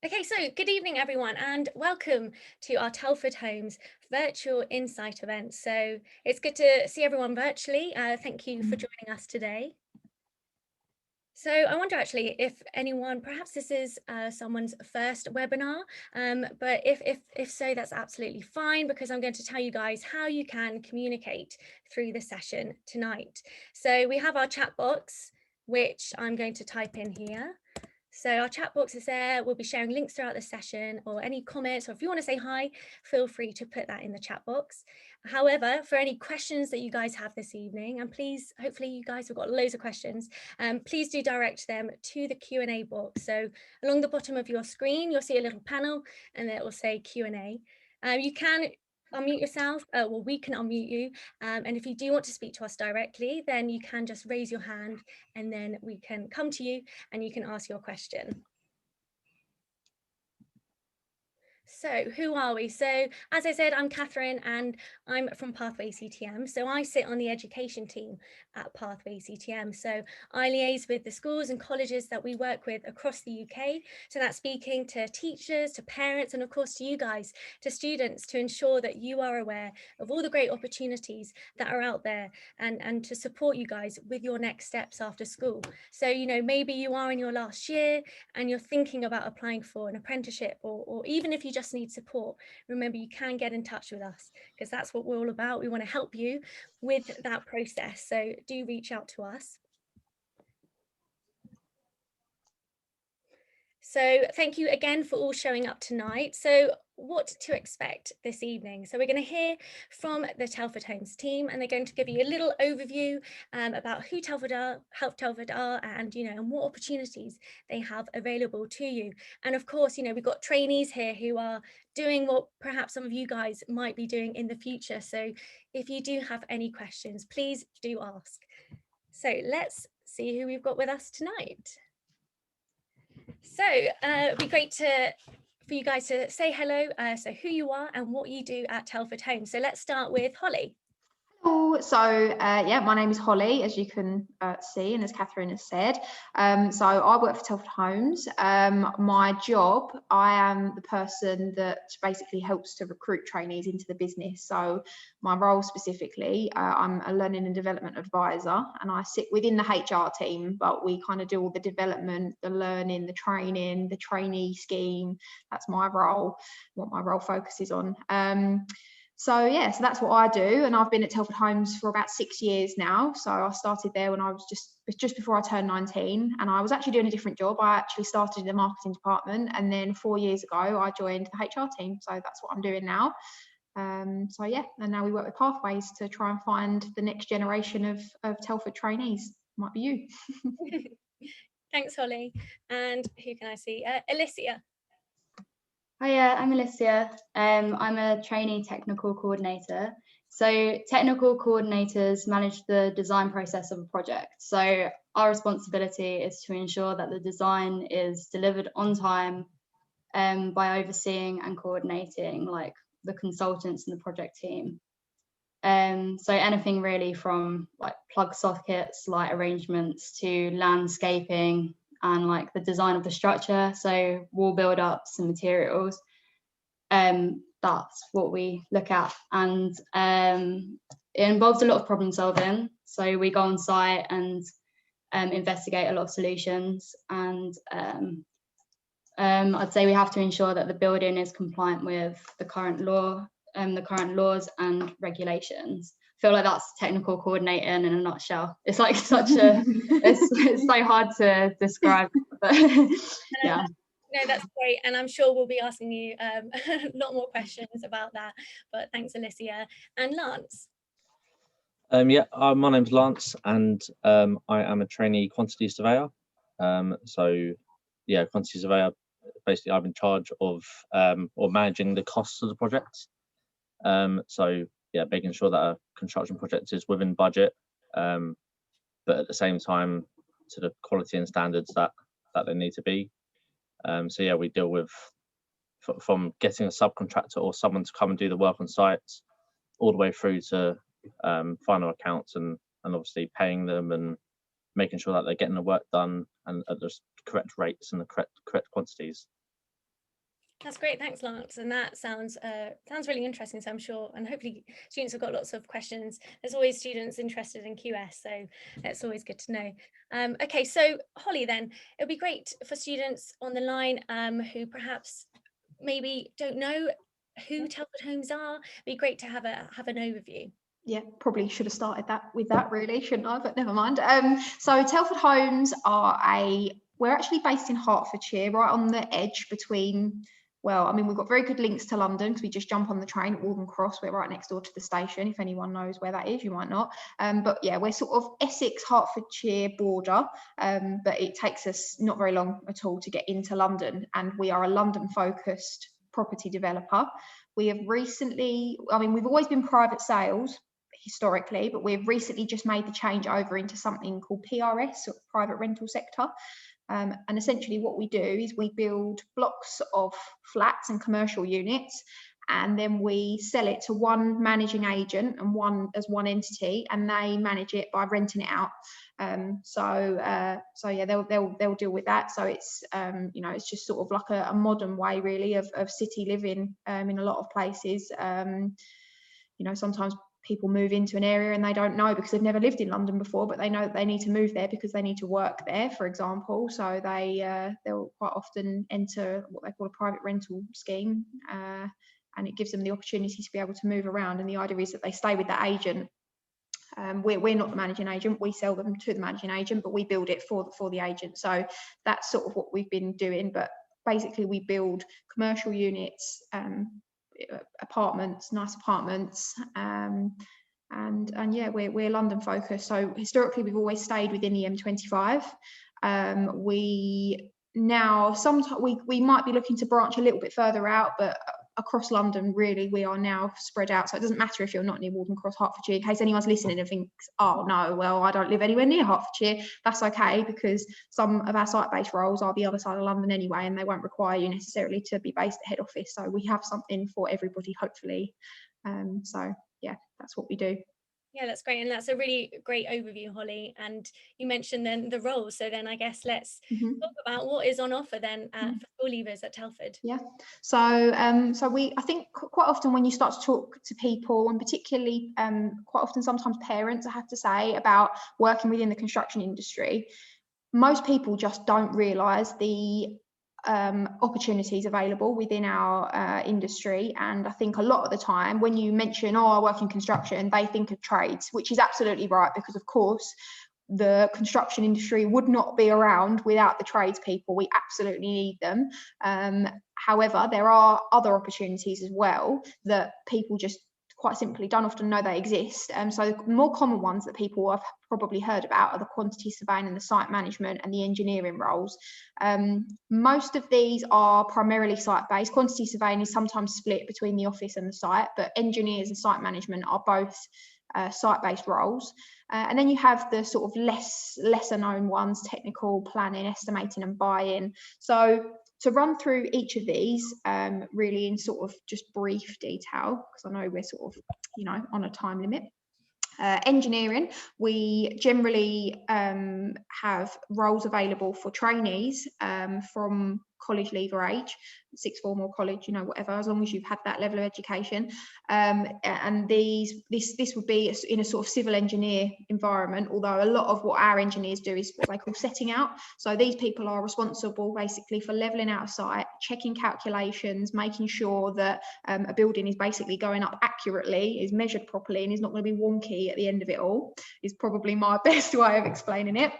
Okay, so good evening, everyone, and welcome to our Telford Homes virtual insight event. So it's good to see everyone virtually. Thank you for joining us today. So I wonder actually if anyone, perhaps this is someone's first webinar, but if so, that's absolutely fine because I'm going to tell you guys how you can communicate through the session tonight. So we have our chat box, which I'm going to type in here. So our chat box is there. We'll be sharing links throughout the session or any comments, or if you want to say hi, feel free to put that in the chat box. However, for any questions that you guys have this evening, and please, hopefully you guys have got loads of questions, please do direct them to the Q&A box. So along the bottom of your screen, you'll see a little panel and it will say Q&A. You can unmute yourself, well, we can unmute you. And if you do want to speak to us directly, then you can just raise your hand and then we can come to you and you can ask your question. So who are we? So as I said, I'm Catherine and I'm from Pathway CTM. So I sit on the education team at Pathway CTM. So I liaise with the schools and colleges that we work with across the UK. So that's speaking to teachers, to parents, and of course to you guys, to students, to ensure that you are aware of all the great opportunities that are out there and to support you guys with your next steps after school. So, you know, maybe you are in your last year and you're thinking about applying for an apprenticeship or even if you just need support, remember you can get in touch with us because that's what we're all about. We want to help you with that process. So do reach out to us. So thank you again for all showing up tonight. So what to expect this evening? So we're going to hear from the Telford Homes team and they're going to give you a little overview about who Telford are, Help Telford are, and and what opportunities they have available to you. And of course, we've got trainees here who are doing what perhaps some of you guys might be doing in the future. So if you do have any questions, please do ask. So let's see who we've got with us tonight. So it'd be great for you guys to say hello, so who you are and what you do at Telford Homes. So let's start with Holly. Hello. So yeah, my name is Holly, as you can see, and as Catherine has said. So I work for Telford Homes. My job, I am the person that basically helps to recruit trainees into the business. So my role specifically, I'm a learning and development advisor, and I sit within the HR team, but we kind of do all the development, the learning, the training, the trainee scheme. That's my role, what my role focuses on. So yeah, so that's what I do, and I've been at Telford Homes for about 6 years now. So I started there when I was just before I turned 19, and I was actually doing a different job. I actually started in the marketing department, and then 4 years ago I joined the HR team. So that's what I'm doing now. So yeah, and now we work with Pathways to try and find the next generation of Telford trainees. Might be you. Thanks, Holly. And who can I see? Alicia. Hiya, I'm Alicia. I'm a trainee technical coordinator. So technical coordinators manage the design process of a project. So our responsibility is to ensure that the design is delivered on time by overseeing and coordinating like the consultants and the project team. So anything really from like plug sockets, light arrangements to landscaping, and like the design of the structure, so wall build-ups and materials. That's what we look at, and it involves a lot of problem solving. So we go on site and investigate a lot of solutions, and I'd say we have to ensure that the building is compliant with the current law, the current laws and regulations. Feel like that's technical coordinating in a nutshell. It's like such a it's so hard to describe, but yeah. No, that's great, and I'm sure we'll be asking you a lot more questions about that, but thanks, Alicia. And Lance. Yeah, my name's Lance, and I am a trainee quantity surveyor. So yeah, quantity surveyor, basically I'm in charge of or managing the costs of the projects. So yeah, making sure that a construction project is within budget, but at the same time to the quality and standards that they need to be. So yeah, we deal with from getting a subcontractor or someone to come and do the work on site, all the way through to final accounts and obviously paying them and making sure that they're getting the work done and at the correct rates and the correct quantities. That's great, thanks Lance, and that sounds really interesting, so I'm sure, and hopefully students have got lots of questions. There's always students interested in QS, so it's always good to know. Okay, so Holly, then it'd be great for students on the line who perhaps maybe don't know who Telford Homes are. It'd be great to have an overview. Yeah, probably should have started with that really, shouldn't I? But never mind. So Telford Homes we're actually based in Hertfordshire, right on the edge between, well, I mean, we've got very good links to London because we just jump on the train at Waltham Cross. We're right next door to the station. If anyone knows where that is, you might not. But yeah, we're sort of Essex, Hertfordshire border, but it takes us not very long at all to get into London. And we are a London-focused property developer. We have recently, I mean, we've always been private sales historically, but we've recently just made the change over into something called PRS, or private rental sector. And essentially what we do is we build blocks of flats and commercial units, and then we sell it to one managing agent and one entity, and they manage it by renting it out. So yeah, they'll deal with that. So it's you know, it's just sort of like a modern way really of city living in a lot of places. You know, sometimes people move into an area and they don't know because they've never lived in London before, but they know that they need to move there because they need to work there, for example. So they'll quite often enter what they call a private rental scheme, and it gives them the opportunity to be able to move around. And the idea is that they stay with that agent. We're not the managing agent, we sell them to the managing agent, but we build it for the agent. So that's sort of what we've been doing. But basically we build commercial units, apartments, nice apartments, and yeah, we're London focused. So historically we've always stayed within the M25. We now sometimes we might be looking to branch a little bit further out, but across London really we are now spread out. So it doesn't matter if you're not near Waltham Cross, Hertfordshire. In case anyone's listening and thinks, oh no, well I don't live anywhere near Hertfordshire, that's okay, because some of our site-based roles are the other side of London anyway, and they won't require you necessarily to be based at head office. So we have something for everybody, hopefully. So yeah, that's what we do. Yeah, that's great, and that's a really great overview, Holly. And you mentioned then the roles, so then I guess let's talk about what is on offer then for school leavers at Telford. Yeah, so I think quite often when you start to talk to people, and particularly quite often sometimes parents, I have to say, about working within the construction industry, most people just don't realise the opportunities available within our industry. And I think a lot of the time when you mention, oh, I work in construction, they think of trades, which is absolutely right, because of course the construction industry would not be around without the tradespeople. We absolutely need them. However, there are other opportunities as well that people just quite simply don't often know they exist. So the more common ones that people have probably heard about are the quantity surveying and the site management and the engineering roles. Most of these are primarily site-based. Quantity surveying is sometimes split between the office and the site, but engineers and site management are both site-based roles. And then you have the sort of lesser known ones: technical, planning, estimating and buy-in. So to run through each of these really in sort of just brief detail, because I know we're sort of, you know, on a time limit. Engineering, we generally have roles available for trainees from college leaver age, sixth form or college, you know, whatever, as long as you've had that level of education. And this would be in a sort of civil engineer environment, although a lot of what our engineers do is what they call setting out. So these people are responsible basically for levelling out a site, checking calculations, making sure that a building is basically going up accurately, is measured properly, and is not going to be wonky at the end of it all, is probably my best way of explaining it.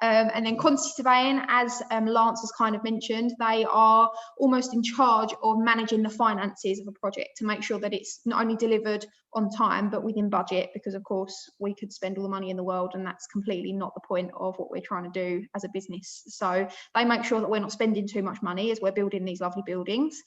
And then quantity surveying, as Lance has kind of mentioned, they are almost in charge of managing the finances of a project to make sure that it's not only delivered on time but within budget, because of course we could spend all the money in the world and that's completely not the point of what we're trying to do as a business. So they make sure that we're not spending too much money as we're building these lovely buildings.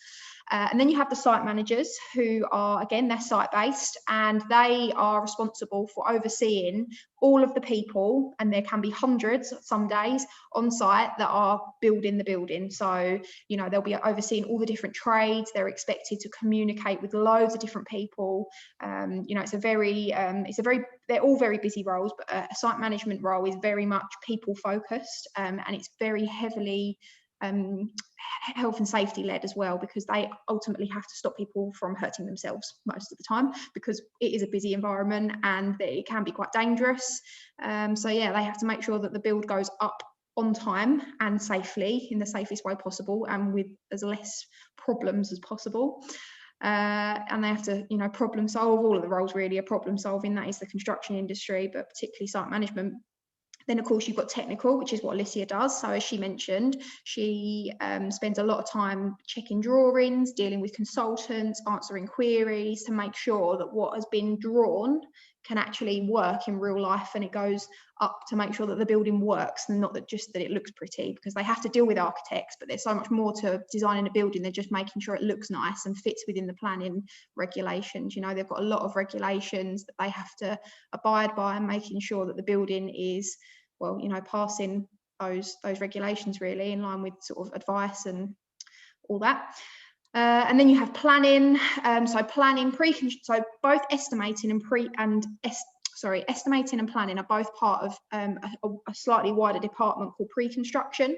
And then you have the site managers, who are, again, they're site-based, and they are responsible for overseeing all of the people, and there can be hundreds some days on site that are building the building. So, you know, they'll be overseeing all the different trades. They're expected to communicate with loads of different people. You know, they're all very busy roles, but a site management role is very much people focused, and it's very heavily health and safety led as well, because they ultimately have to stop people from hurting themselves most of the time, because it is a busy environment and it can be quite dangerous. So yeah, they have to make sure that the build goes up on time and safely, in the safest way possible, and with as less problems as possible. And they have to, you know, problem solve. All of the roles really are problem solving. That is the construction industry, but particularly site management. Then, of course, you've got technical, which is what Alicia does. So as she mentioned, she spends a lot of time checking drawings, dealing with consultants, answering queries to make sure that what has been drawn can actually work in real life, and it goes up to make sure that the building works and not that just that it looks pretty, because they have to deal with architects, but there's so much more to designing a building than just making sure it looks nice and fits within the planning regulations. You know, they've got a lot of regulations that they have to abide by, and making sure that the building is, well, you know, passing those regulations really in line with sort of advice and all that. And then you have planning. So planning, so both estimating and estimating and planning are both part of a slightly wider department called pre-construction.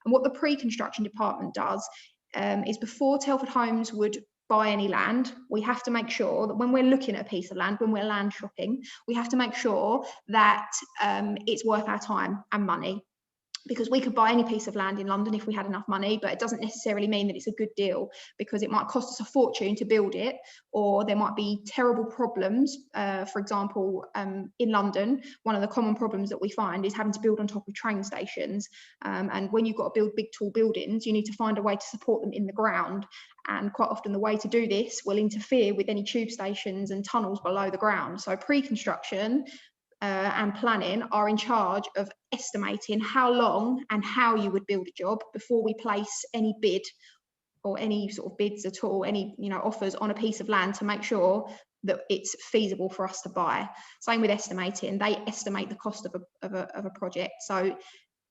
And what the pre-construction department does is, before Telford Homes would buy any land, we have to make sure that when we're looking at a piece of land, when we're land shopping, we have to make sure that it's worth our time and money. Because we could buy any piece of land in London if we had enough money, but it doesn't necessarily mean that it's a good deal, because it might cost us a fortune to build it, or there might be terrible problems. For example, in London, one of the common problems that we find is having to build on top of train stations. And when you've got to build big, tall buildings, you need to find a way to support them in the ground. And quite often the way to do this will interfere with any tube stations and tunnels below the ground. So pre-construction and planning are in charge of estimating how long and how you would build a job before we place any bid, or any sort of bids at all, any, you know, offers on a piece of land, to make sure that it's feasible for us to buy. Same with estimating. They estimate the cost of a project. So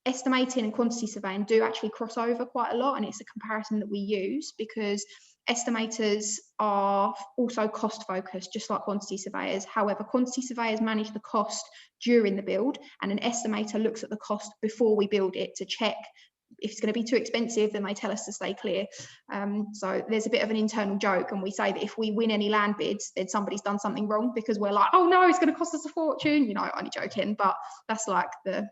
estimating and quantity surveying do actually cross over quite a lot, and it's a comparison that we use, because estimators are also cost focused, just like quantity surveyors. However, quantity surveyors manage the cost during the build, and an estimator looks at the cost before we build it to check if it's going to be too expensive. Then they tell us to stay clear. So there's a bit of an internal joke, and we say that if we win any land bids, then somebody's done something wrong, because we're like, oh no, it's going to cost us a fortune. You know, only joking, but that's like the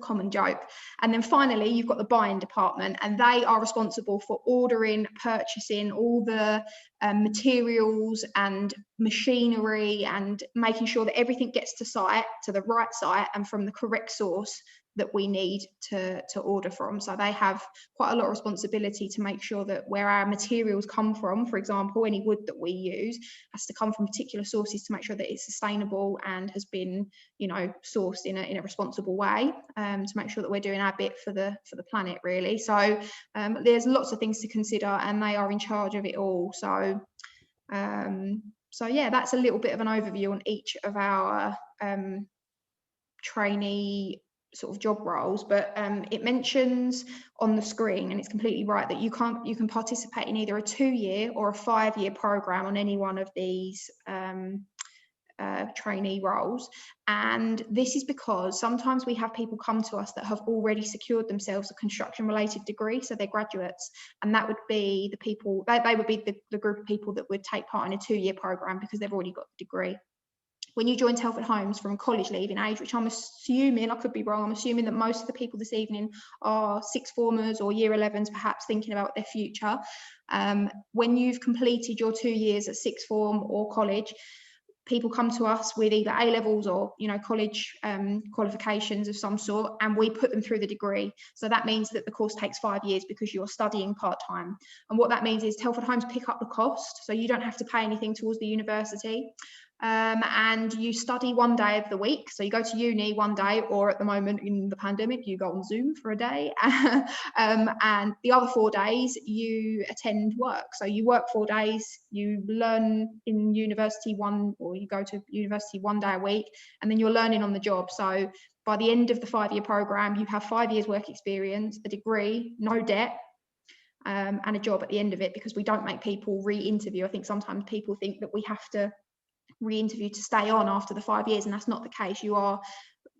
common joke. And then finally, you've got the buying department, and they are responsible for ordering, purchasing all the materials and machinery, and making sure that everything gets to site, to the right site, and from the correct source that we need to order from. So they have quite a lot of responsibility to make sure that where our materials come from, for example, any wood that we use has to come from particular sources, to make sure that it's sustainable and has been, you know, sourced in a responsible way, to make sure that we're doing our bit for the planet really. So there's lots of things to consider, and they are in charge of it all. So yeah, that's a little bit of an overview on each of our trainee sort of job roles, but it mentions on the screen, and it's completely right, that you can participate in either a 2-year or a 5-year program on any one of these trainee roles. And this is because sometimes we have people come to us that have already secured themselves a construction related degree, so they're graduates, and that would be the people, they would be the group of people that would take part in a 2-year program, because they've already got the degree. When you join Telford Homes from college leaving age, which I'm assuming, I could be wrong, I'm assuming that most of the people this evening are sixth formers or year 11s, perhaps thinking about their future. When you've completed your 2 years at sixth form or college, people come to us with either A levels or, you know, college qualifications of some sort, and we put them through the degree. So that means that the course takes 5 years, because you're studying part-time. And what that means is Telford Homes pick up the cost, so you don't have to pay anything towards the university. And you study 1 day of the week, so you go to uni 1 day, or at the moment in the pandemic you go on Zoom for a day, and the other 4 days you attend work. So you work 4 days, you learn in university you go to university 1 day a week, and then you're learning on the job. So by the end of the 5-year program, you have 5 years work experience, a degree, no debt, and a job at the end of it, because we don't make people re-interview. I think sometimes people think that we have to re-interview to stay on after the 5 years, and that's not the case. You are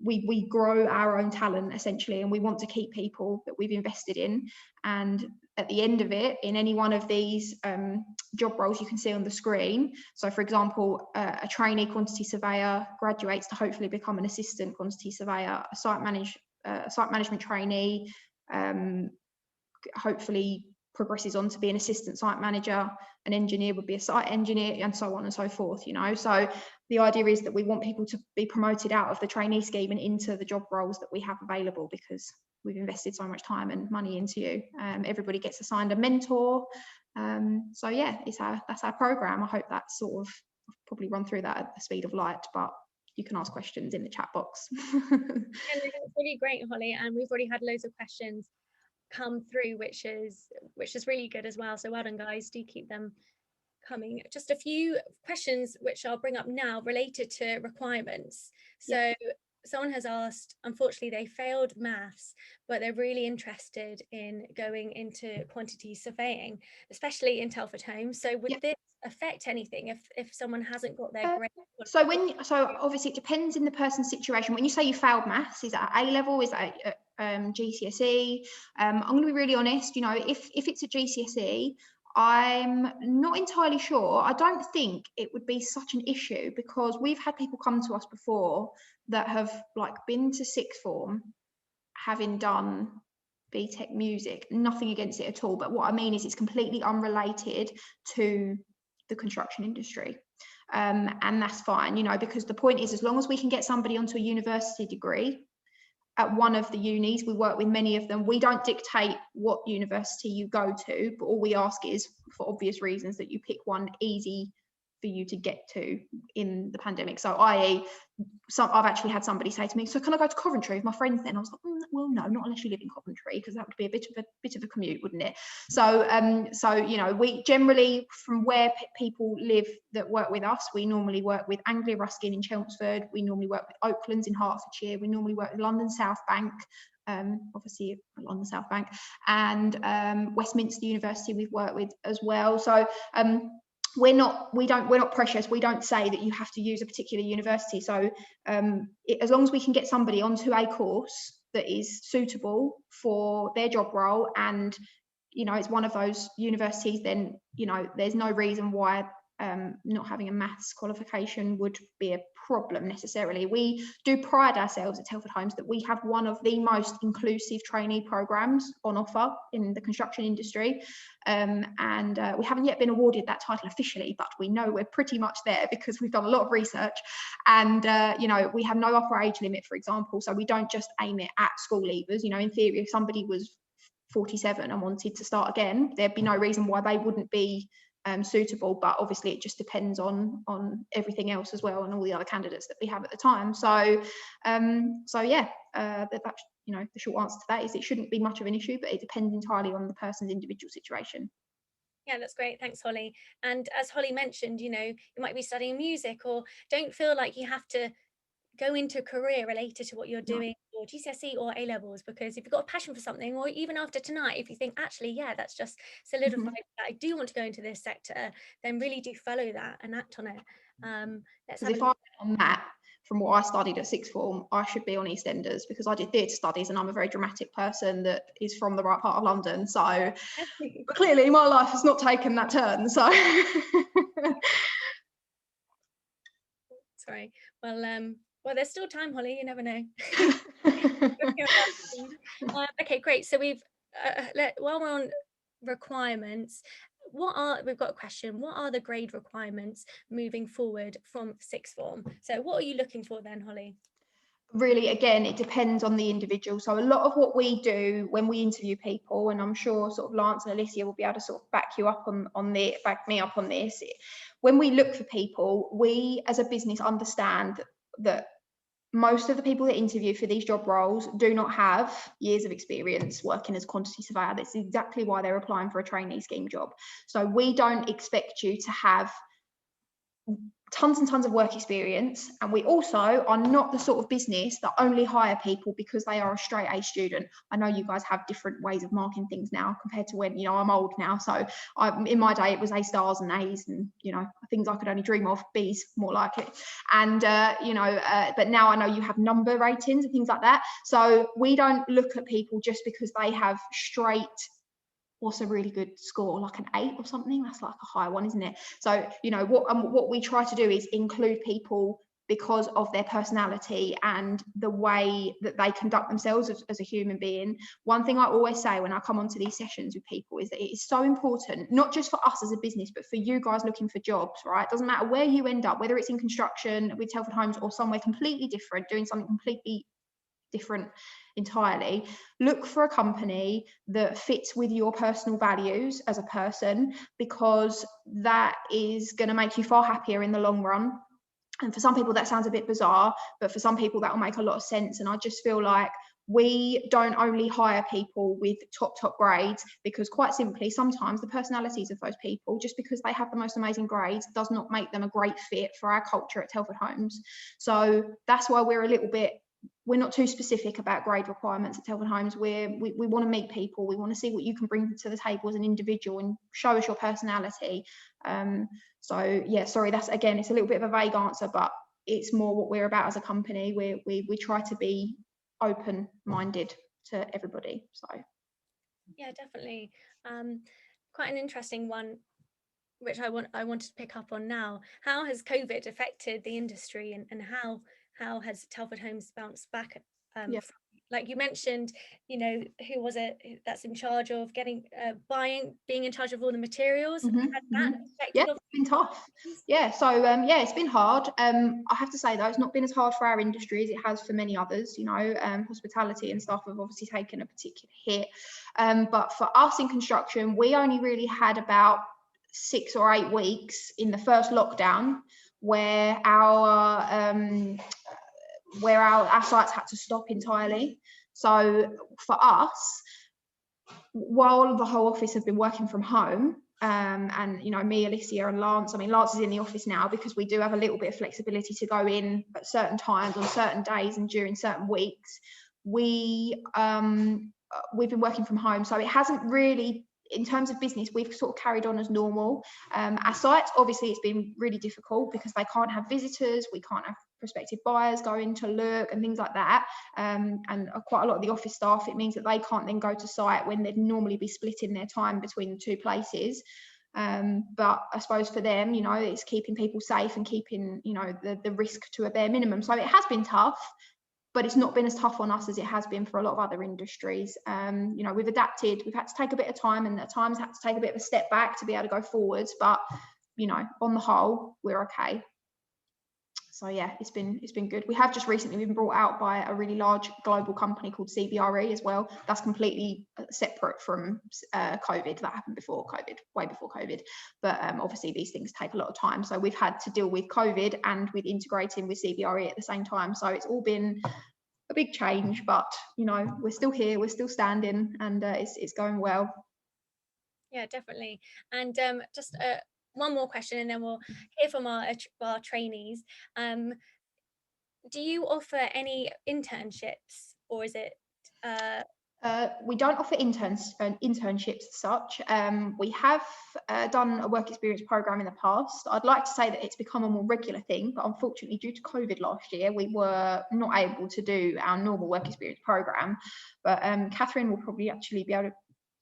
we grow our own talent essentially, and we want to keep people that we've invested in. And at the end of it, in any one of these job roles you can see on the screen, so for example, a trainee quantity surveyor graduates to hopefully become an assistant quantity surveyor, a site management trainee hopefully progresses on to be an assistant site manager, an engineer would be a site engineer, and so on and so forth, you know. So the idea is that we want people to be promoted out of the trainee scheme and into the job roles that we have available, because we've invested so much time and money into you. Everybody gets assigned a mentor. So yeah, that's our program. I hope that's sort of, probably run through that at the speed of light, but you can ask questions in the chat box. And it's really great, Holly, and we've already had loads of questions come through, which is really good as well. So well done, guys. Do keep them coming. Just a few questions which I'll bring up now related to requirements. So someone has asked, unfortunately they failed maths, but they're really interested in going into quantity surveying, especially in Telford Homes. So would this affect anything if someone hasn't got their grade? So obviously it depends in the person's situation. When you say you failed maths, is that at A level, is that GCSE? I'm going to be really honest, you know, if it's a GCSE, I'm not entirely sure. I don't think it would be such an issue, because we've had people come to us before that have like been to sixth form having done BTEC music. Nothing against it at all, but what I mean is it's completely unrelated to the construction industry. And that's fine, you know, because the point is, as long as we can get somebody onto a university degree at one of the unis, we work with many of them. We don't dictate what university you go to, but all we ask is, for obvious reasons, that you pick one easy for you to get to in the pandemic. So i.e., I've actually had somebody say to me, so can I go to Coventry with my friends then? I was like, well, no, not unless you live in Coventry, because that would be a bit of a commute, wouldn't it? So you know, we generally, from where people live that work with us, we normally work with Anglia Ruskin in Chelmsford, we normally work with Oaklands in Hertfordshire, we normally work with London South Bank, obviously on the South Bank, and Westminster University we've worked with as well. So we're not precious. We don't say that you have to use a particular university. So as long as we can get somebody onto a course that is suitable for their job role, and you know, it's one of those universities, then you know, there's no reason why not having a maths qualification would be a problem necessarily. We do pride ourselves at Telford Homes that we have one of the most inclusive trainee programs on offer in the construction industry, and we haven't yet been awarded that title officially, but we know we're pretty much there because we've done a lot of research. And you know, we have no upper age limit, for example, so we don't just aim it at school leavers. You know, in theory, if somebody was 47 and wanted to start again, there'd be no reason why they wouldn't be suitable, but obviously it just depends on everything else as well, and all the other candidates that we have at the time. So yeah, that's, you know, the short answer to that is it shouldn't be much of an issue, but it depends entirely on the person's individual situation. Yeah, that's great. Thanks, Holly. And as Holly mentioned, you know, you might be studying music, or don't feel like you have to go into a career related to what you're doing, or GCSE or A levels, because if you've got a passion for something, or even after tonight, if you think actually, yeah, that's just solidified that I do want to go into this sector, then really do follow that and act on it. Because if I went on that, from what I studied at sixth form, I should be on EastEnders, because I did theatre studies and I'm a very dramatic person that is from the right part of London. So but clearly my life has not taken that turn. So sorry. Well, there's still time, Holly, you never know. Okay, great. So we've while we're on requirements, we've got a question, what are the grade requirements moving forward from sixth form? So what are you looking for then, Holly? Really, again, it depends on the individual. So a lot of what we do when we interview people, and I'm sure sort of Lance and Alicia will be able to sort of back me up on this. When we look for people, we as a business understand that most of the people that interview for these job roles do not have years of experience working as quantity surveyor. That's exactly why they're applying for a trainee scheme job. So we don't expect you to have tons and tons of work experience, and we also are not the sort of business that only hire people because they are a straight A student. I know you guys have different ways of marking things now compared to when, you know, I'm old now, so in my day it was A stars and A's and, you know, things I could only dream of, B's more like it, and you know, but now I know you have number ratings and things like that, so we don't look at people just because they have straight, what's a really good score, like an 8 or something, that's like a high one, isn't it? So, you know, what we try to do is include people because of their personality and the way that they conduct themselves as a human being. One thing I always say when I come onto these sessions with people is that it is so important, not just for us as a business, but for you guys looking for jobs, right? It doesn't matter where you end up, whether it's in construction with Telford Homes or somewhere completely different, doing something completely different entirely. Look for a company that fits with your personal values as a person, because that is going to make you far happier in the long run. And for some people that sounds a bit bizarre, but for some people that will make a lot of sense. And I just feel like we don't only hire people with top grades, because quite simply sometimes the personalities of those people, just because they have the most amazing grades, does not make them a great fit for our culture at Telford Homes. So that's why we're not too specific about grade requirements at Telford Homes. We want to meet people. We want to see what you can bring to the table as an individual and show us your personality. So yeah, sorry, that's, again, it's a little bit of a vague answer, but it's more what we're about as a company. We try to be open-minded to everybody. So Yeah, definitely. Quite an interesting one, which I wanted to pick up on now. How has COVID affected the industry, and how has Telford Homes bounced back? Yeah. Like you mentioned, you know, who was it that's in charge of getting being in charge of all the materials? Has that affected? Yeah, it's been tough. Yeah, so yeah, it's been hard. I have to say though, it's not been as hard for our industry as it has for many others. You know, hospitality and stuff have obviously taken a particular hit. But for us in construction, we only really had about 6 or 8 weeks in the first lockdown where our sites had to stop entirely. So for us, while the whole office have been working from home, and you know, me, Alicia and Lance, I mean, Lance is in the office now because we do have a little bit of flexibility to go in at certain times on certain days and during certain weeks. We've been working from home, so it hasn't really, in terms of business, we've sort of carried on as normal. Our sites, obviously, it's been really difficult because they can't have visitors, we can't have prospective buyers go in to look and things like that. And quite a lot of the office staff, it means that they can't then go to site when they'd normally be splitting their time between the two places. But I suppose for them, you know, it's keeping people safe and keeping, you know, the risk to a bare minimum. So it has been tough, but it's not been as tough on us as it has been for a lot of other industries. You know, we've adapted, we've had to take a bit of time, and at times had to take a bit of a step back to be able to go forwards, but you know, on the whole, we're okay. So yeah, it's been good. We have just recently been brought out by a really large global company called CBRE as well. That's completely separate from COVID. That happened before COVID, way before COVID. But obviously these things take a lot of time. So we've had to deal with COVID and with integrating with CBRE at the same time. So it's all been a big change, but you know, we're still here, we're still standing, and it's going well. Yeah, definitely. And just one more question, and then we'll hear from our trainees. Do you offer any internships, or is it? We don't offer internships as such. We have done a work experience program in the past. I'd like to say that it's become a more regular thing, but unfortunately, due to COVID last year, we were not able to do our normal work experience program. But Catherine will probably actually be able to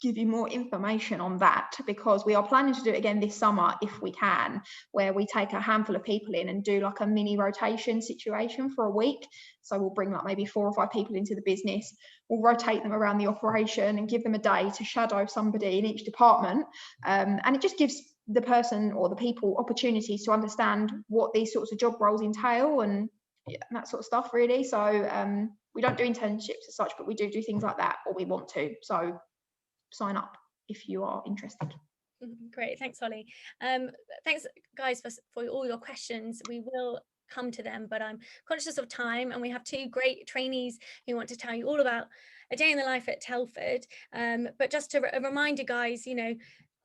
give you more information on that, because we are planning to do it again this summer if we can, where we take a handful of people in and do like a mini rotation situation for a week. So we'll bring like maybe 4 or 5 people into the business, we'll rotate them around the operation and give them a day to shadow somebody in each department, and it just gives the person or the people opportunities to understand what these sorts of job roles entail and that sort of stuff really. So we don't do internships as such, but we do things like that, or we want to. So sign up if you are interested. Great, thanks, Holly. Thanks, guys, for all your questions. We will come to them, but I'm conscious of time, and we have 2 great trainees who want to tell you all about a day in the life at Telford. But just to remind you guys, you know,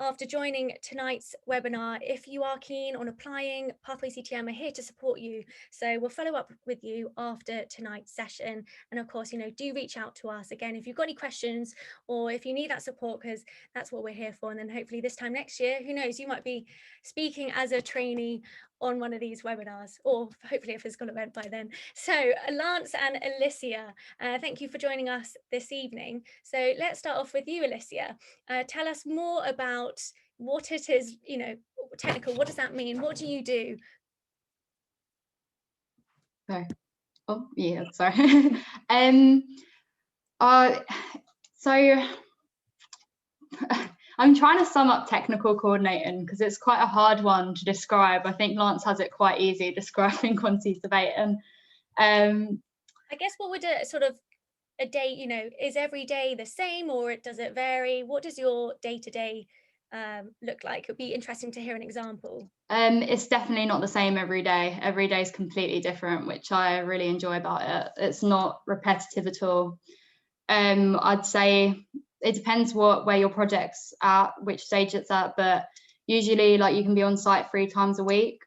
after joining tonight's webinar. If you are keen on applying, Pathway CTM are here to support you. So we'll follow up with you after tonight's session. And of course, do reach out to us again if you've got any questions or if you need that support, because that's what we're here for. And then hopefully this time next year, who knows, you might be speaking as a trainee on one of these webinars, or hopefully a physical event by then. So Lance and Alicia, thank you for joining us this evening. So let's start off with you, Alicia. Tell us more about what it is, technical. What does that mean? What do you do? Sorry. Oh, yeah, sorry. So I'm trying to sum up technical coordinating because it's quite a hard one to describe. I think Lance has it quite easy describing quantity surveying. I guess what would a sort of a day, is every day the same, or does it vary? What does your day-to-day look like? It'd be interesting to hear an example. It's definitely not the same every day. Every day is completely different, which I really enjoy about it. It's not repetitive at all. I'd say it depends where your project's at, which stage it's at, but usually like you can be on site 3 times a week,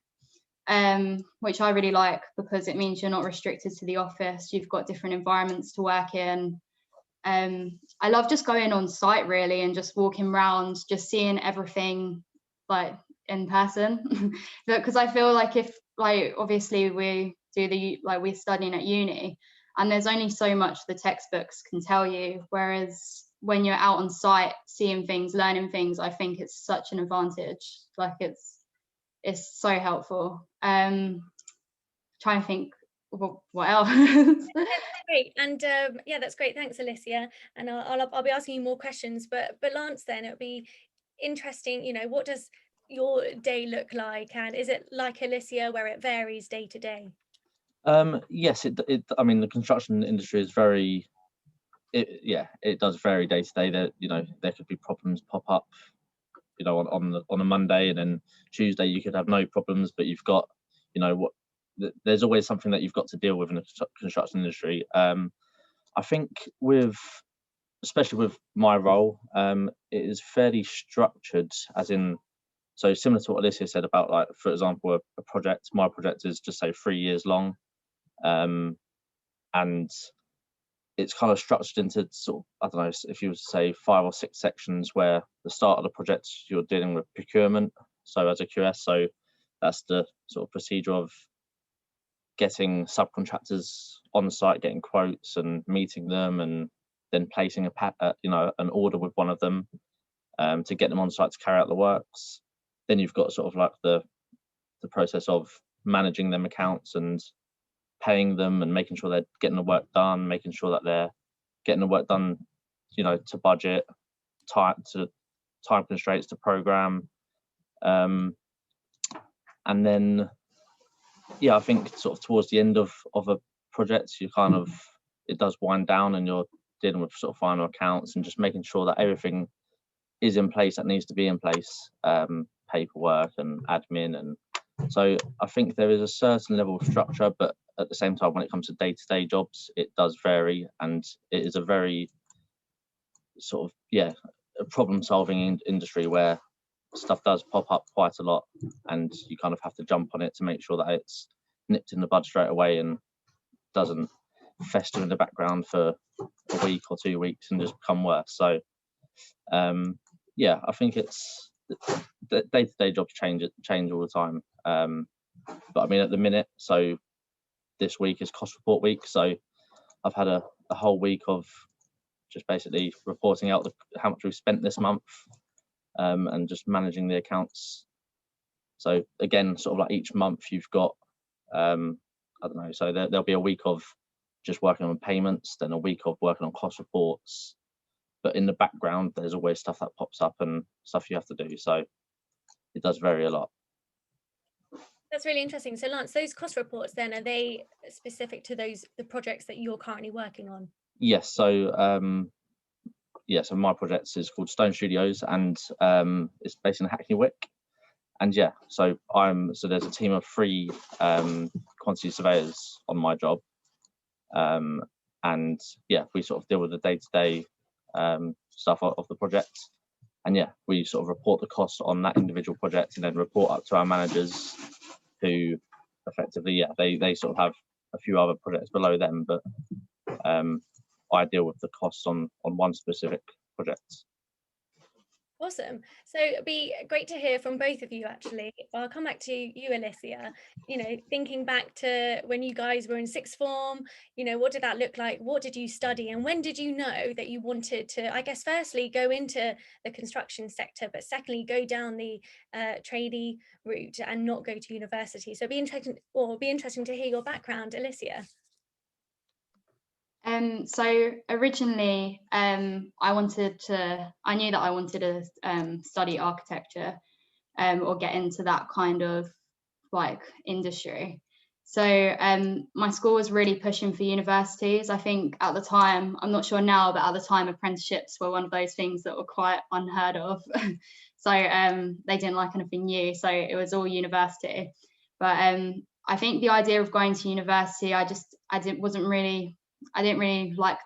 which I really like because it means you're not restricted to the office. You've got different environments to work in. I love just going on site really and just walking around, just seeing everything like in person. Because I feel like if like obviously we're studying at uni and there's only so much the textbooks can tell you, whereas when you're out on site seeing things, learning things, I think it's such an advantage. Like it's so helpful. Trying to think what else. Great. And yeah, that's great. Thanks, Alicia. And I'll be asking you more questions, but Lance, then it'll be interesting, what does your day look like, and is it like Alicia where it varies day to day? Yes, I mean, the construction industry is very, it does vary day to day. There could be problems pop up, on a Monday, and then Tuesday you could have no problems, but you've got, there's always something that you've got to deal with in the construction industry. I think especially with my role, it is fairly structured, as in, so similar to what Alicia said about, like, for example, a project. My project is just say 3 years long, and it's kind of structured into sort of, I don't know, if you were to say 5 or 6 sections, where the start of the project you're dealing with procurement, so as a QS, so that's the sort of procedure of getting subcontractors on site, getting quotes and meeting them, and then placing an order with one of them to get them on site to carry out the works. Then you've got sort of like the process of managing them accounts and paying them and making sure they're getting the work done, making sure that they're getting the work done, to budget, time constraints, to program, and then I think sort of towards the end of a project, it does wind down, and you're dealing with sort of final accounts and just making sure that everything is in place that needs to be in place, paperwork and admin. And so I think there is a certain level of structure, but at the same time, when it comes to day-to-day jobs, it does vary, and it is a very sort of, a problem-solving industry where stuff does pop up quite a lot, and you kind of have to jump on it to make sure that it's nipped in the bud straight away and doesn't fester in the background for a week or 2 weeks and just become worse. So I think it's the day-to-day jobs change all the time, but I mean, at the minute, so this week is cost report week, so I've had a whole week of just basically reporting out how much we've spent this month, and just managing the accounts. So again, sort of like each month you've got, I don't know, so there'll be a week of just working on payments, then a week of working on cost reports, but in the background there's always stuff that pops up and stuff you have to do, so it does vary a lot. That's really interesting. So Lance, those cost reports then, are they specific to the projects that you're currently working on? Yes, so so my project is called Stone Studios, and it's based in Hackney Wick. And so there's a team of 3 quantity surveyors on my job, and we sort of deal with the day-to-day stuff of the project. and yeah, we sort of report the costs on that individual project and then report up to our managers, who effectively, they sort of have a few other projects below them, but I deal with the costs on one specific project. Awesome. So it'd be great to hear from both of you, actually. I'll come back to you, Alicia. Thinking back to when you guys were in sixth form, what did that look like? What did you study? And when did you know that you wanted to, I guess, firstly, go into the construction sector, but secondly, go down the trainee route and not go to university? So it'd be interesting to hear your background, Alicia. So originally, I knew that I wanted to study architecture, or get into that kind of like industry. So my school was really pushing for universities. I think at the time, I'm not sure now, but at the time, apprenticeships were one of those things that were quite unheard of. So they didn't like anything new, so it was all university. But I think the idea of going to university, I didn't really like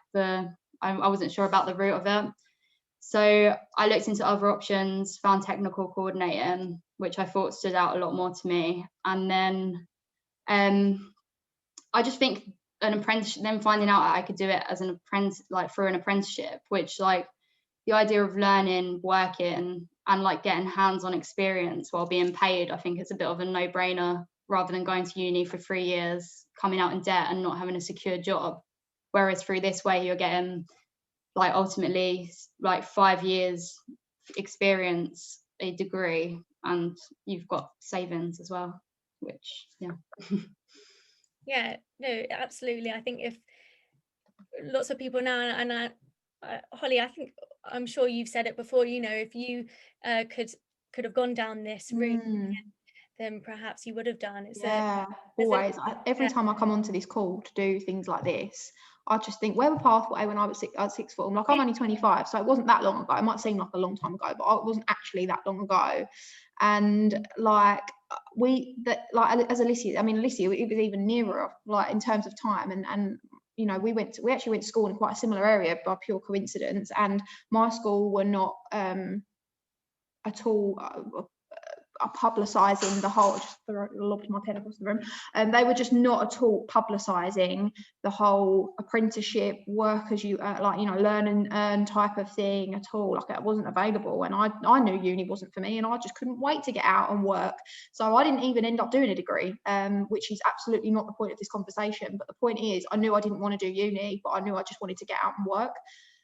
I wasn't sure about the route of it. So I looked into other options, found technical coordinating, which I thought stood out a lot more to me. And then I just think an apprenticeship, then finding out I could do it as an apprentice, like through an apprenticeship, which like the idea of learning, working and like getting hands-on experience while being paid, I think it's a bit of a no-brainer rather than going to uni for 3 years, coming out in debt and not having a secure job. Whereas through this way, you're getting like ultimately like 5 years experience, a degree, and you've got savings as well, which Yeah, no, absolutely. I think if lots of people now, and Holly, I'm sure you've said it before, if you could have gone down this route, then perhaps you would have done it. Always. Every time I come onto this call to do things like this, I just think, where were pathway when I was sixth form? Like, I'm only 25, so it wasn't that long ago. It might seem like a long time ago, but it wasn't actually that long ago. And like as Alicia, Alicia, it was even nearer, like in terms of time, and we actually went to school in quite a similar area by pure coincidence, and my school were not at all publicising the whole, just lobbed my pen across the room, and they were just not at all publicising the whole apprenticeship work as you learn and earn type of thing at all. Like, it wasn't available, and I knew uni wasn't for me, and I just couldn't wait to get out and work. So I didn't even end up doing a degree, which is absolutely not the point of this conversation. But the point is, I knew I didn't want to do uni, but I knew I just wanted to get out and work.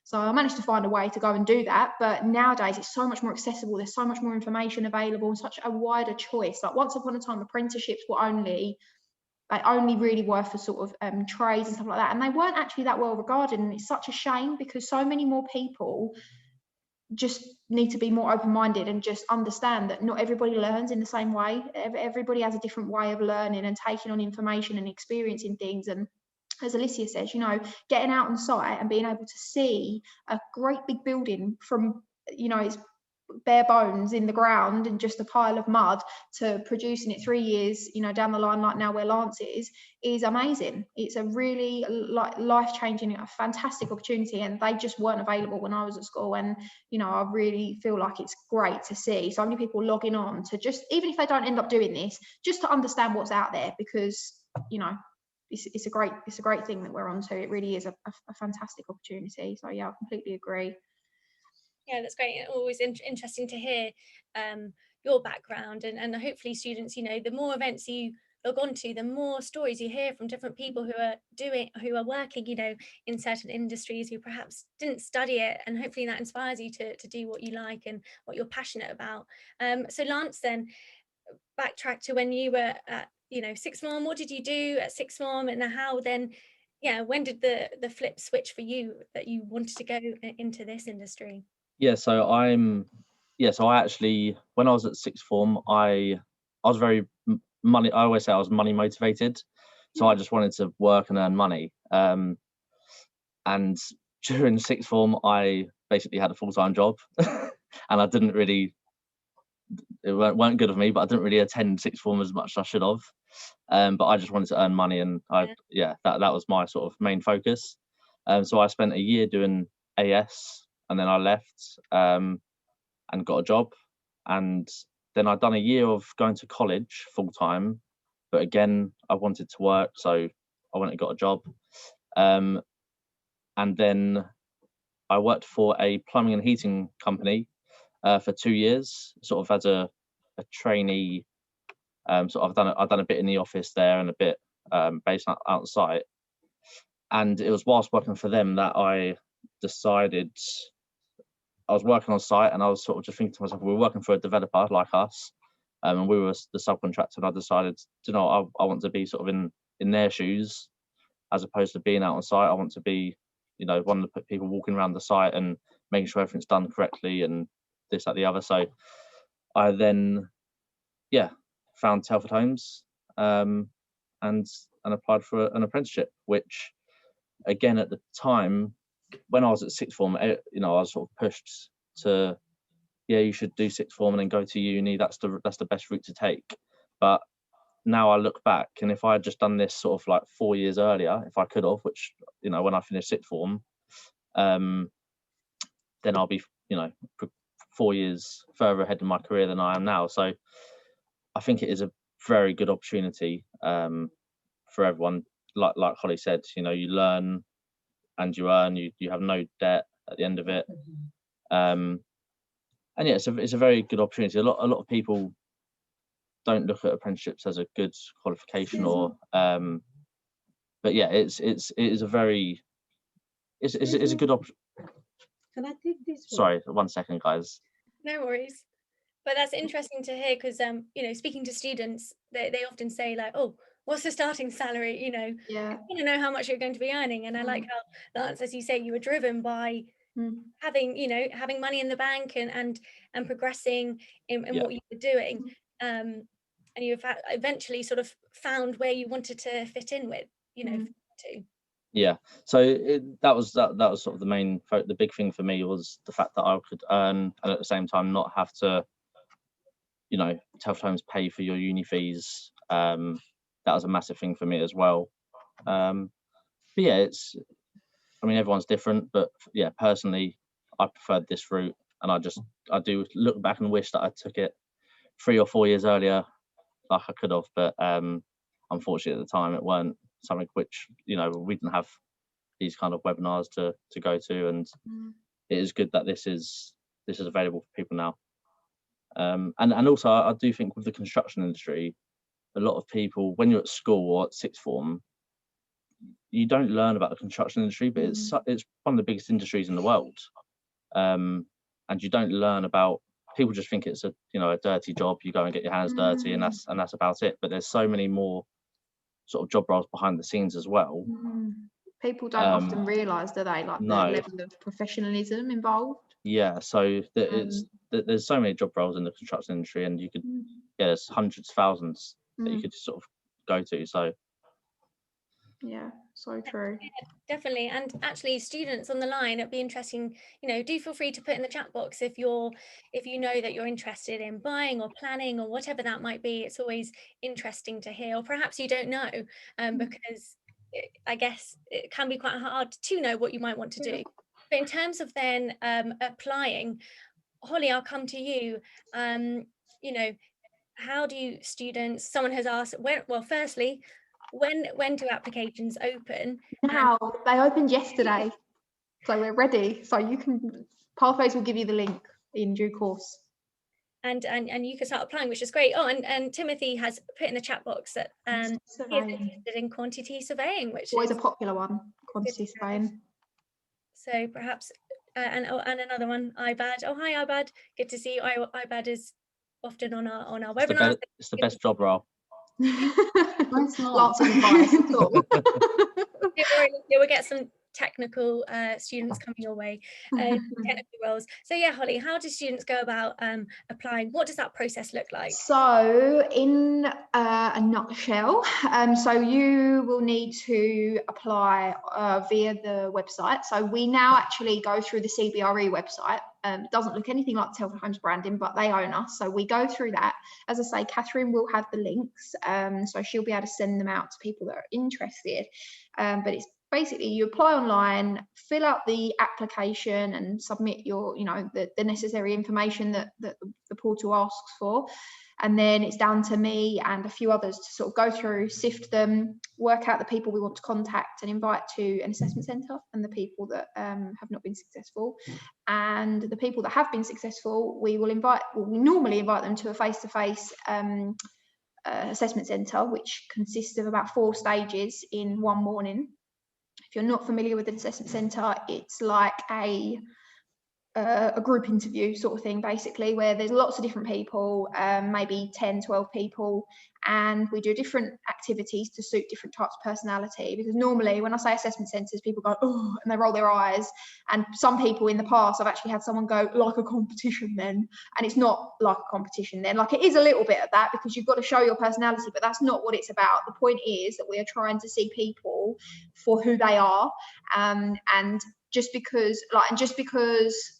So I managed to find a way to go and do that. But nowadays it's so much more accessible. There's so much more information available and such a wider choice. Like, once upon a time, apprenticeships were only really were for sort of trades and stuff like that. And they weren't actually that well regarded. And it's such a shame, because so many more people just need to be more open-minded and just understand that not everybody learns in the same way. Everybody has a different way of learning and taking on information and experiencing things. And as Alicia says, getting out on site and being able to see a great big building from, it's bare bones in the ground and just a pile of mud, to producing it 3 years, down the line, like now where Lance is amazing. It's a really life-changing, a fantastic opportunity, and they just weren't available when I was at school. And I really feel like it's great to see so many people logging on to, just even if they don't end up doing this, just to understand what's out there, because it's a great thing that we're on to. It really is a fantastic opportunity. So yeah, I completely agree. Yeah, that's great. Always interesting to hear your background, and hopefully students, the more events you log on to, the more stories you hear from different people who are working, in certain industries, who perhaps didn't study it, and hopefully that inspires you to do what you like and what you're passionate about. So Lance, then backtrack to when you were at sixth form. What did you do at sixth form, and how then, when did the flip switch for you that you wanted to go into this industry? So I actually, when I was at sixth form, I was very money. I always say I was money motivated, so I just wanted to work and earn money. And during sixth form, I basically had a full-time job, and I didn't really. It weren't good of me, but I didn't really attend sixth form as much as I should have. But I just wanted to earn money, and that was my sort of main focus. So I spent a year doing AS, and then I left. and got a job. And then I'd done a year of going to college full time, but again, I wanted to work, so I went and got a job. And then I worked for a plumbing and heating company for 2 years, sort of as a trainee. So I've done a bit in the office there and a bit based out site. And it was whilst working for them that I decided, I was working on site and I was sort of just thinking to myself, we were working for a developer like us, and we were the subcontractor. And I decided, you know, I want to be sort of in their shoes, as opposed to being out on site. I want to be, you know, one of the people walking around the site and making sure everything's done correctly and this, that, the other. So I then, found Telford Homes and applied for an apprenticeship, which again at the time when I was at sixth form, you know, I was sort of pushed to, you should do sixth form and then go to uni. That's the best route to take. But now I look back, and if I had just done this sort of like 4 years earlier, if I could have, which, you know, when I finished sixth form, then I'll be, you know, 4 years further ahead in my career than I am now. So I think it is a very good opportunity for everyone. Like Holly said, you know, you learn and you earn. You have no debt at the end of it. And yeah, it's a very good opportunity. A lot of people don't look at apprenticeships as a good qualification, or but yeah, it is a very it's a good option. Can I take this one? Sorry, 1 second, guys. No worries. But that's interesting to hear, because you know, speaking to students, they often say like, oh, what's the starting salary? You know, Yeah. you want to know how much you're going to be earning. And I like how, Lance, as you say, you were driven by having, you know, having money in the bank and progressing in what you were doing. And you've eventually sort of found where you wanted to fit in with, you know, to. Yeah, so that was sort of the big thing for me, was the fact that I could earn and at the same time not have to, you know, Telford Homes pay for your uni fees. That was a massive thing for me as well. But yeah, I mean, everyone's different, but yeah, personally, I preferred this route, and I do look back and wish that I took it 3 or 4 years earlier, like I could have. But unfortunately, at the time, it weren't something which, you know, we didn't have these kind of webinars to go to, and it is good that this is available for people now. And also, I do think with the construction industry, a lot of people, when you're at school or at sixth form, you don't learn about the construction industry, but it's one of the biggest industries in the world, and you don't learn about. People just think it's a dirty job. You go and get your hands dirty, and that's about it. But there's so many more sort of job roles behind the scenes as well. People don't often realise, do they, like the level of professionalism involved? Yeah, so there's so many job roles in the construction industry, and you could there's hundreds, thousands that you could sort of go to. So yeah, so true. Yeah, definitely. And actually, students on the line, it'd be interesting, you know, do feel free to put in the chat box if you know that you're interested in buying or planning or whatever that might be. It's always interesting to hear, or perhaps you don't know, because I guess it can be quite hard to know what you might want to do. But in terms of then applying, Holly, I'll come to you. You know, how do students, someone has asked, firstly, when do applications open? Now, they opened yesterday, so we're ready. So you can, Pathways will give you the link in due course. And you can start applying, which is great. Oh, and Timothy has put in the chat box that he's interested in quantity surveying, which is a popular one, quantity surveying. So perhaps, and another one, iBad. Oh, hi, iBad. Good to see you. iBad is often on our webinars. It's the best job role. Lots of advice at all. We'll get some technical students coming your way, technical roles. So yeah, Holly, how do students go about applying? What does that process look like? So in a nutshell, so you will need to apply via the website. So we now actually go through the CBRE website. It doesn't look anything like Telford Homes branding, but they own us. So we go through that. As I say, Catherine will have the links. So she'll be able to send them out to people that are interested. But it's basically you apply online, fill out the application and submit your, the necessary information that the portal asks for. And then it's down to me and a few others to sort of go through, sift them, work out the people we want to contact and invite to an assessment centre, and the people that have not been successful. And the people that have been successful, we normally invite them to a face-to-face assessment centre, which consists of about 4 stages in one morning. If you're not familiar with an assessment centre, it's like a group interview sort of thing, basically, where there's lots of different people, maybe 10, 12 people, and we do different activities to suit different types of personality. Because normally when I say assessment centres, people go, oh, and they roll their eyes. And some people in the past, I've actually had someone go, like a competition then, and it's not like a competition then. Like, it is a little bit of that, because you've got to show your personality, but that's not what it's about. The point is that we are trying to see people for who they are, and just because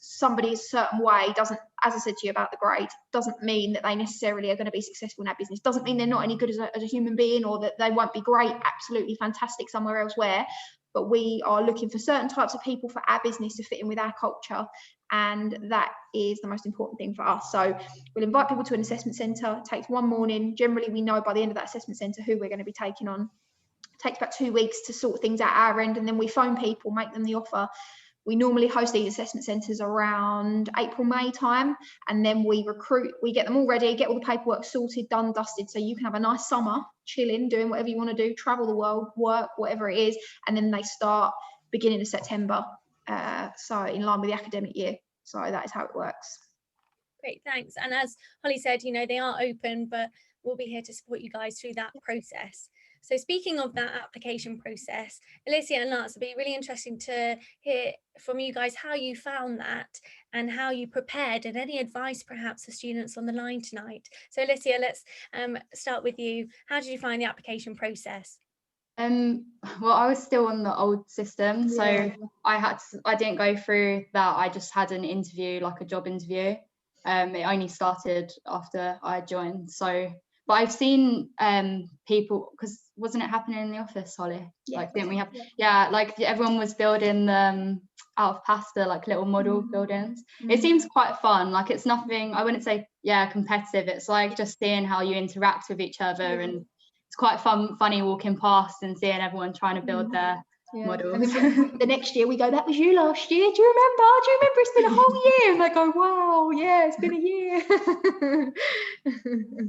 somebody is a certain way doesn't, as I said to you about the grade, doesn't mean that they necessarily are going to be successful in our business. Doesn't mean they're not any good as a human being, or that they won't be great, absolutely fantastic somewhere elsewhere. But we are looking for certain types of people for our business to fit in with our culture, and that is the most important thing for us. So we'll invite people to an assessment centre. It takes one morning. Generally, we know by the end of that assessment centre who we're going to be taking on. It takes about 2 weeks to sort things out our end, and then we phone people, make them the offer. We normally host these assessment centres around April, May time, and then we get them all ready, get all the paperwork sorted, done, dusted, so you can have a nice summer, chilling, doing whatever you want to do, travel the world, work, whatever it is, and then they start beginning of September, so in line with the academic year. So that is how it works. Great, thanks. And as Holly said, they are open, but we'll be here to support you guys through that process. So speaking of that application process, Alicia and Lance, it'd be really interesting to hear from you guys how you found that and how you prepared, and any advice perhaps for students on the line tonight. So Alicia, let's start with you. How did you find the application process? Well, I was still on the old system, so I didn't go through that. I just had an interview, like a job interview. It only started after I joined. So, but I've seen people, because wasn't it happening in the office, Holly? Yeah. Like, didn't we have? Yeah, like everyone was building out of pasta, like little model buildings. It seems quite fun. Like, it's nothing, I wouldn't say competitive. It's like just seeing how you interact with each other, and it's quite funny walking past and seeing everyone trying to build their models. And the next year we go, that was you last year. Do you remember? It's been a whole year. And they go, wow, yeah, it's been a year.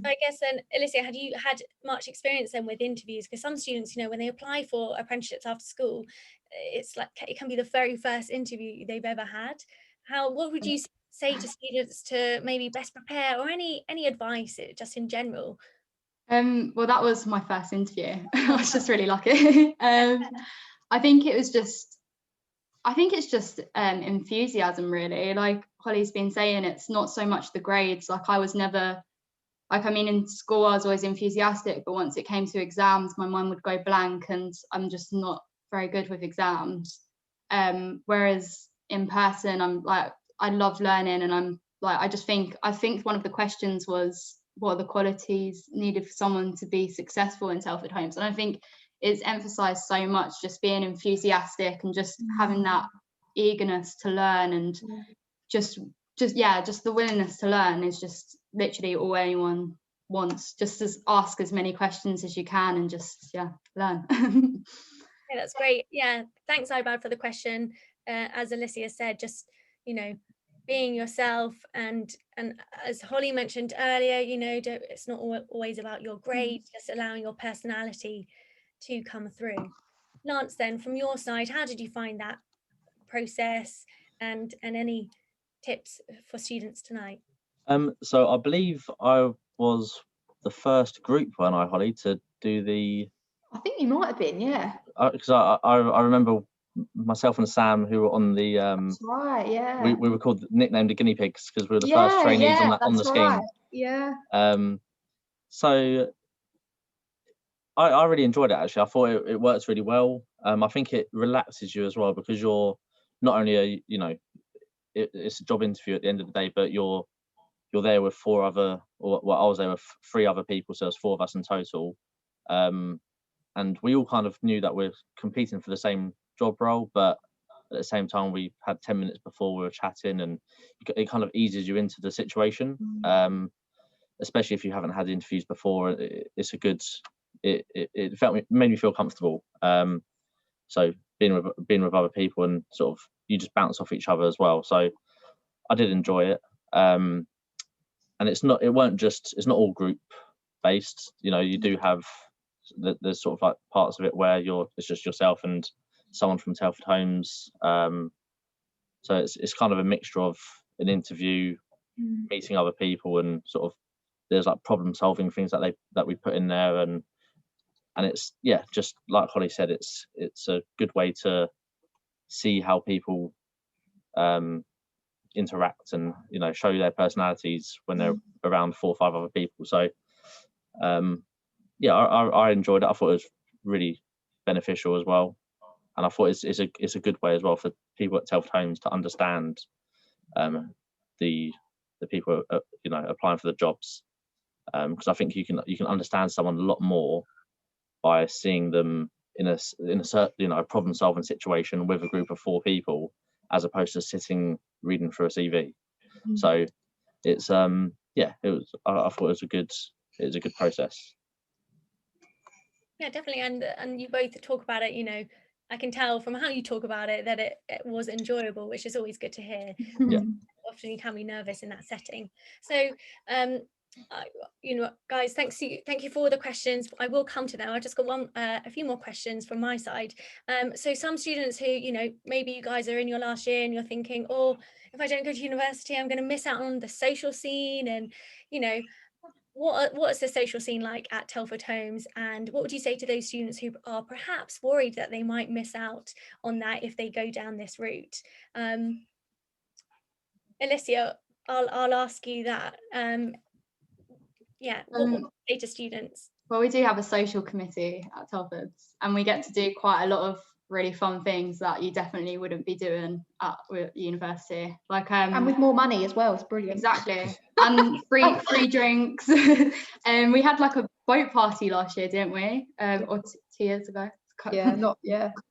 I guess then, Alicia, had you had much experience then with interviews? Because some students, when they apply for apprenticeships after school, it's like it can be the very first interview they've ever had. What would you say to students to maybe best prepare, or any advice just in general? Well, that was my first interview. I was just really lucky. I think it's just enthusiasm, really. Like Holly's been saying, it's not so much the grades. Like, I was never, in school I was always enthusiastic, but once it came to exams, my mind would go blank, and I'm just not very good with exams. Whereas in person, I'm like, I love learning, and I'm like, I think one of the questions was, what are the qualities needed for someone to be successful in Telford Homes? And I think it's emphasized so much, just being enthusiastic and just having that eagerness to learn, and just the willingness to learn is just literally all anyone wants. Just ask as many questions as you can, and just learn. Yeah, that's great. Yeah, thanks, Ibad, for the question. As Alicia said, just being yourself, and as Holly mentioned earlier, it's not always about your grades, just allowing your personality to come through. Lance, then, from your side, how did you find that process, and any tips for students tonight? So I believe I was the first group, weren't I, Holly, to do the... I think you might have been, yeah. Because I remember myself and Sam, who were on the... That's right, yeah. We were nicknamed the guinea pigs, because we were the first trainees on the scheme. Right. Yeah. So I really enjoyed it, actually. I thought it works really well. I think it relaxes you as well, because you're not only it's a job interview at the end of the day, but you're there with I was there with 3 other people, so there's 4 of us in total. and we all kind of knew that we're competing for the same job role, but at the same time we had 10 minutes before we were chatting, and it kind of eases you into the situation, especially if you haven't had interviews before. It's a good, it made me feel comfortable. So being with other people, and sort of you just bounce off each other as well. So I did enjoy it. And it's not all group based. You know, you do have there's sort of like parts of it where it's just yourself and someone from Telford Homes. So it's kind of a mixture of an interview, meeting other people, and sort of there's like problem solving things that we put in there, and it's, yeah, just like Holly said, it's a good way to see how people interact, and, you know, show their personalities when they're around 4 or 5 other people. So yeah, I enjoyed it. I thought it was really beneficial as well, and I thought it's a good way as well for people at Telford Homes to understand the people you know, applying for the jobs, because I think you can understand someone a lot more by seeing them in a certain, you know, a problem solving situation with a group of 4 people, as opposed to sitting reading through a CV. So it's yeah, it was. I thought it was a good process. Yeah, definitely. And you both talk about it, you know, I can tell from how you talk about it that it was enjoyable, which is always good to hear. Yeah. Often you can be nervous in that setting. So you know, guys, thank you for all the questions. I will come to them. I just got a few more questions from my side. So some students who, you know, maybe you guys are in your last year and you're thinking, oh, if I don't go to university, I'm going to miss out on the social scene. And, you know, what is the social scene like at Telford Homes, and what would you say to those students who are perhaps worried that they might miss out on that if they go down this route? Alicia, I'll ask you that. Yeah, what would you say to students? Well, we do have a social committee at Telford's, and we get to do quite a lot of really fun things that you definitely wouldn't be doing at university. Like and with more money as well. It's brilliant. Exactly. And free drinks. And we had like a boat party last year, didn't we? Or 2 years ago. Yeah,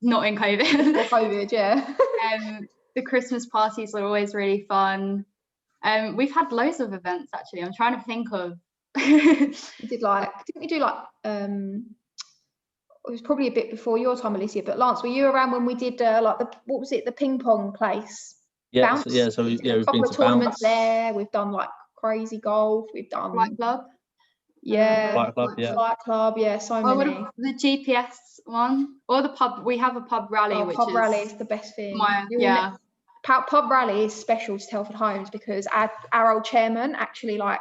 not in COVID. Or COVID, yeah. The Christmas parties are always really fun. We've had loads of events actually. I'm trying to think of. Didn't we do like it was probably a bit before your time, Alicia, but Lance, were you around when we did like the ping pong place? Yeah, Bounce? we've a couple been of to tournaments Bounce. there. We've done like crazy golf. We've done Flight Club. Yeah, Flight Club, yeah. Flight Club, yeah, so many. The GPS one, or the pub. We have a pub rally, which pub is rally is the best thing. Yeah. Pub rally is special to Telford Homes because our old chairman actually like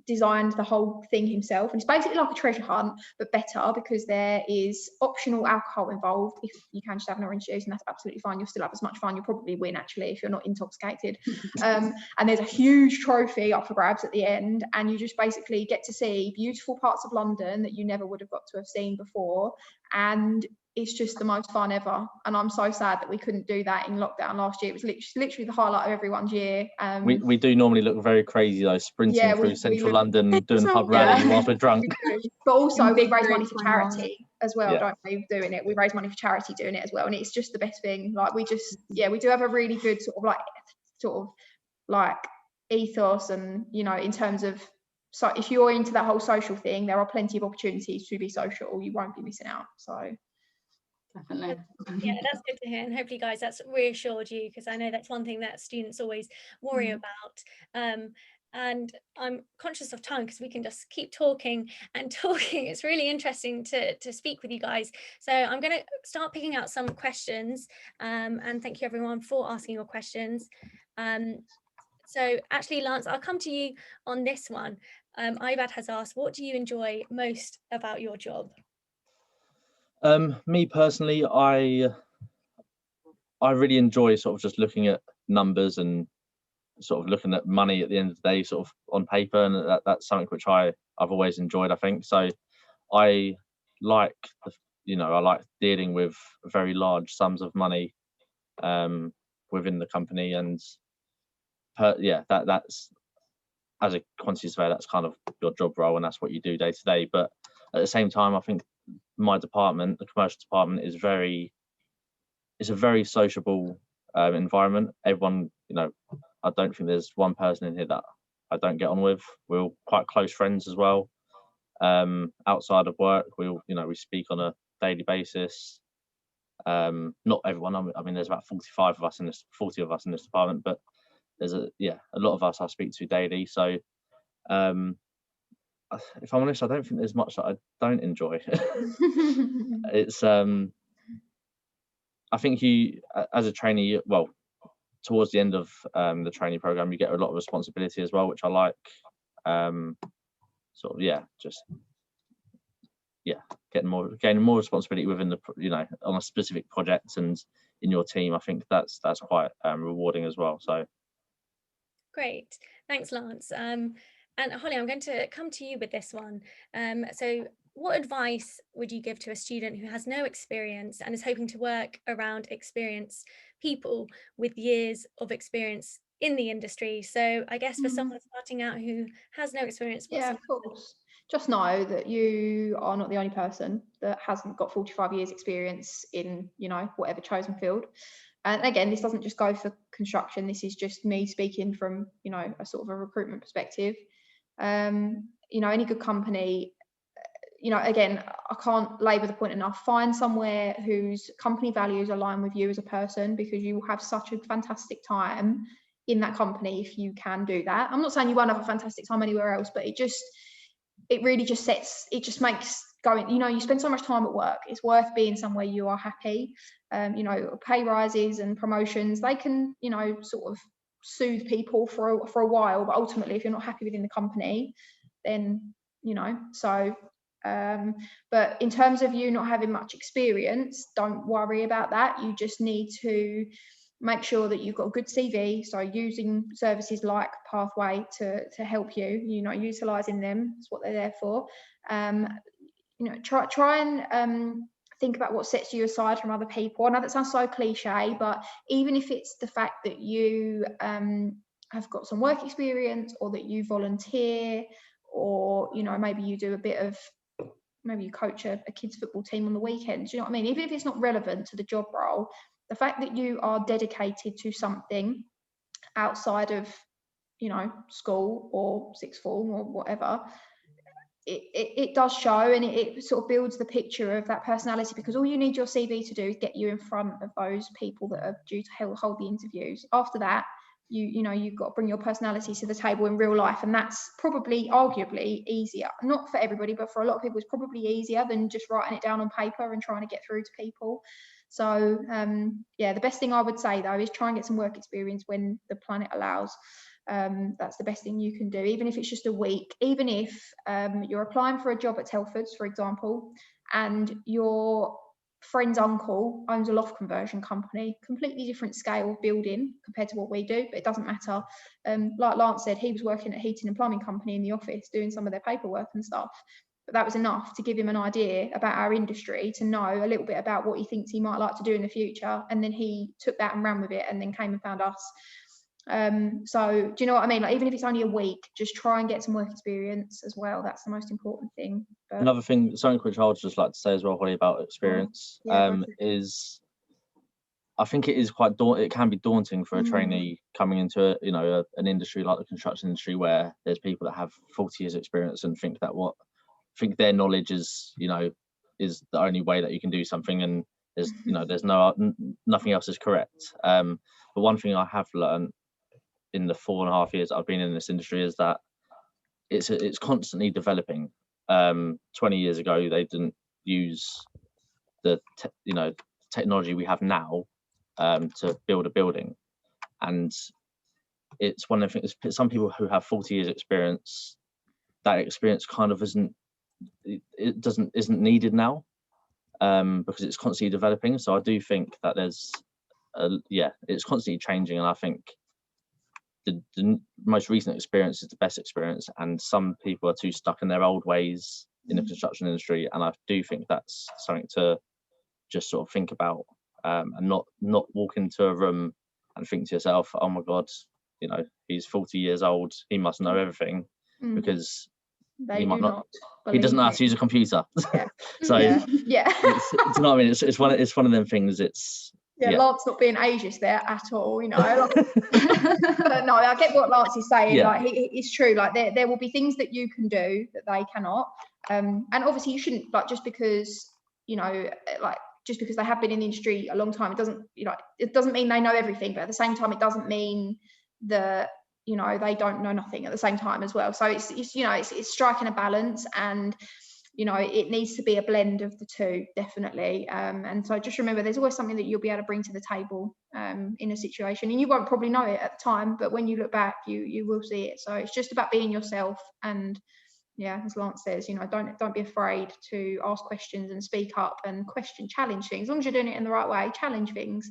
designed the whole thing himself, and it's basically like a treasure hunt but better, because there is optional alcohol involved. If you can just have an orange juice, and that's absolutely fine, you'll still have as much fun, you'll probably win actually if you're not intoxicated. And there's a huge trophy up for grabs at the end, and you just basically get to see beautiful parts of London that you never would have got to have seen before, and it's just the most fun ever. And I'm so sad that we couldn't do that in lockdown last year. It was literally the highlight of everyone's year. We do normally look very crazy though, sprinting through central London, doing pub rally whilst we're drunk. But also we raise money for charity as well, don't we? Doing it, we raise money for charity doing it as well, and it's just the best thing. Like we do have a really good sort of like ethos, and you know, in terms of, so if you're into that whole social thing, there are plenty of opportunities to be social. You won't be missing out. So definitely. Yeah, that's good to hear, and hopefully guys that's reassured you, because I know that's one thing that students always worry about. And I'm conscious of time because we can just keep talking and talking. It's really interesting to speak with you guys. So I'm going to start picking out some questions, and thank you everyone for asking your questions. So actually, Lance, I'll come to you on this one. Ibad has asked, what do you enjoy most about your job? Me personally, I really enjoy sort of just looking at numbers and sort of looking at money at the end of the day, sort of on paper, and that's something which I've always enjoyed, I think. So I like I like dealing with very large sums of money within the company, and that's, as a quantity surveyor, that's kind of your job role, and that's what you do day to day. But at the same time, I think my department, the commercial department, it's a very sociable environment. Everyone, I don't think there's one person in here that I don't get on with. We're all quite close friends as well. Outside of work, we speak on a daily basis. Not everyone. I mean, there's about 40 of us in this department, but there's a lot of us I speak to daily. So, if I'm honest, I don't think there's much that I don't enjoy. It's I think you, as a trainee, well, towards the end of the trainee program, you get a lot of responsibility as well, which I like. Gaining more responsibility within the, on a specific project and in your team. I think that's quite rewarding as well. So great, thanks, Lance. And Holly, I'm going to come to you with this one. So what advice would you give to a student who has no experience and is hoping to work around experienced people with years of experience in the industry? So I guess for someone starting out who has no experience. Yeah, of course. Just know that you are not the only person that hasn't got 45 years experience in, whatever chosen field. And again, this doesn't just go for construction. This is just me speaking from, a sort of a recruitment perspective. Any good company, again, I can't labour the point enough. Find somewhere whose company values align with you as a person, because you will have such a fantastic time in that company if you can do that. I'm not saying you won't have a fantastic time anywhere else, but it makes going, you spend so much time at work, it's worth being somewhere you are happy. Pay rises and promotions, they can, sort of soothe people for a while, but ultimately if you're not happy within the company, then, but in terms of you not having much experience, don't worry about that. You just need to make sure that you've got a good CV. So using services like Pathway to help you, utilising them, is what they're there for. Try and think about what sets you aside from other people. I know that sounds so cliche, but even if it's the fact that you have got some work experience, or that you volunteer, or maybe you do a bit of, maybe you coach a kids football team on the weekends, you know what I mean? Even if it's not relevant to the job role, the fact that you are dedicated to something outside of, school or sixth form or whatever, it does show, and it sort of builds the picture of that personality, because all you need your CV to do is get you in front of those people that are due to hold the interviews. After that, you've got to bring your personality to the table in real life, and that's probably arguably easier, not for everybody, but for a lot of people it's probably easier than just writing it down on paper and trying to get through to people. So the best thing I would say though is try and get some work experience when the planet allows. That's the best thing you can do, even if it's just a week. Even if you're applying for a job at Telford's, for example, and your friend's uncle owns a loft conversion company, completely different scale of building compared to what we do, but it doesn't matter. Like Lance said, he was working at a heating and plumbing company in the office doing some of their paperwork and stuff, but that was enough to give him an idea about our industry, to know a little bit about what he thinks he might like to do in the future, and then he took that and ran with it, and then came and found us. So do you know what I mean? Like, even if it's only a week, just try and get some work experience as well. That's the most important thing. But another thing, something which I would just like to say as well, Holly, about experience, is I think it is it can be daunting for a trainee coming into an industry like the construction industry, where there's people that have 40 years experience and think their knowledge is is the only way that you can do something, and there's nothing else is correct. But one thing I have learned in the 4.5 years I've been in this industry is that it's constantly developing. 20 years ago they didn't use the technology we have now to build a building, and it's one of the things. Some people who have 40 years experience, that experience kind of isn't needed now, because it's constantly developing. So I do think that there's it's constantly changing, and I think the most recent experience is the best experience, and some people are too stuck in their old ways in the construction industry, and I do think that's something to just sort of think about, and not walk into a room and think to yourself, oh my god, he's 40 years old, he must know everything, because They He do might not. not. He doesn't know how believe to use a computer. Yeah. So me. Yeah. it's, do you know what I mean? It's one of them things. It's Yeah, Lance not being ageist there at all, you know. But no, I get what Lance is saying. Yeah. Like, it's true. Like, there will be things that you can do that they cannot. And obviously, you shouldn't, like, just because, you know, like, just because they have been in the industry a long time, it doesn't, you know, it doesn't mean they know everything. But at the same time, it doesn't mean that, you know, they don't know nothing at the same time as well. So it's you know, it's striking a balance, and you know, it needs to be a blend of the two, definitely. And so just remember, there's always something that you'll be able to bring to the table in a situation, and you won't probably know it at the time, but when you look back, you will see it. So it's just about being yourself, and yeah, as Lance says, you know, don't be afraid to ask questions and speak up and challenge things. As long as you're doing it in the right way, challenge things.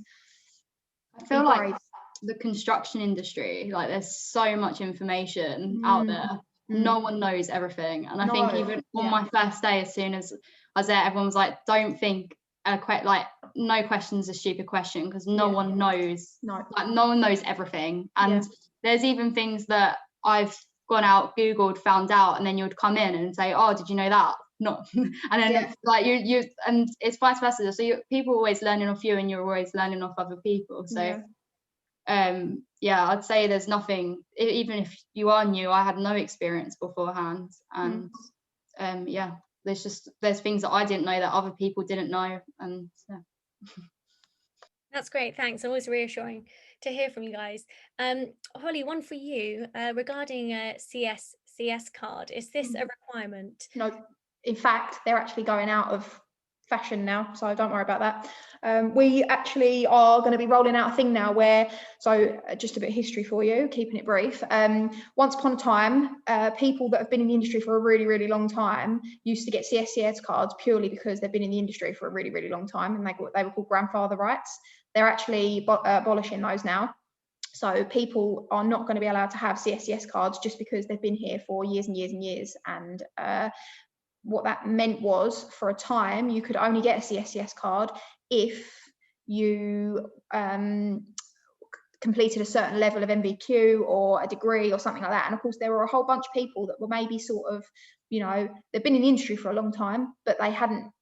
I feel like the construction industry, like, there's so much information out there. No one knows everything, and I think even on my first day, as soon as I was there, everyone was like, don't think like, no question's a stupid question, because no one knows. Like, no one knows everything. And there's even things that I've gone out, Googled, found out, and then you'd come in and say, oh, did you know that? Not and then like you and it's vice versa. So people are always learning off you, and you're always learning off other people. So I'd say there's nothing, even if you are new, I had no experience beforehand, and there's things that I didn't know that other people didn't know, and That's great, thanks. Always reassuring to hear from you guys. Holly, one for you regarding CSCS card. Is this a requirement? No, in fact, they're actually going out of fashion now, so don't worry about that. We actually are going to be rolling out a thing now where, so just a bit of history for you, keeping it brief. Once upon a time, people that have been in the industry for a really, really long time used to get CSCS cards purely because they've been in the industry for a really, really long time, and they were called grandfather rights. They're actually abolishing those now. So people are not going to be allowed to have CSCS cards just because they've been here for years and years and years. And what that meant was, for a time, you could only get a CSCS card if you completed a certain level of MVQ or a degree or something like that. And of course, there were a whole bunch of people that were maybe sort of, you know, they've been in the industry for a long time, but they hadn't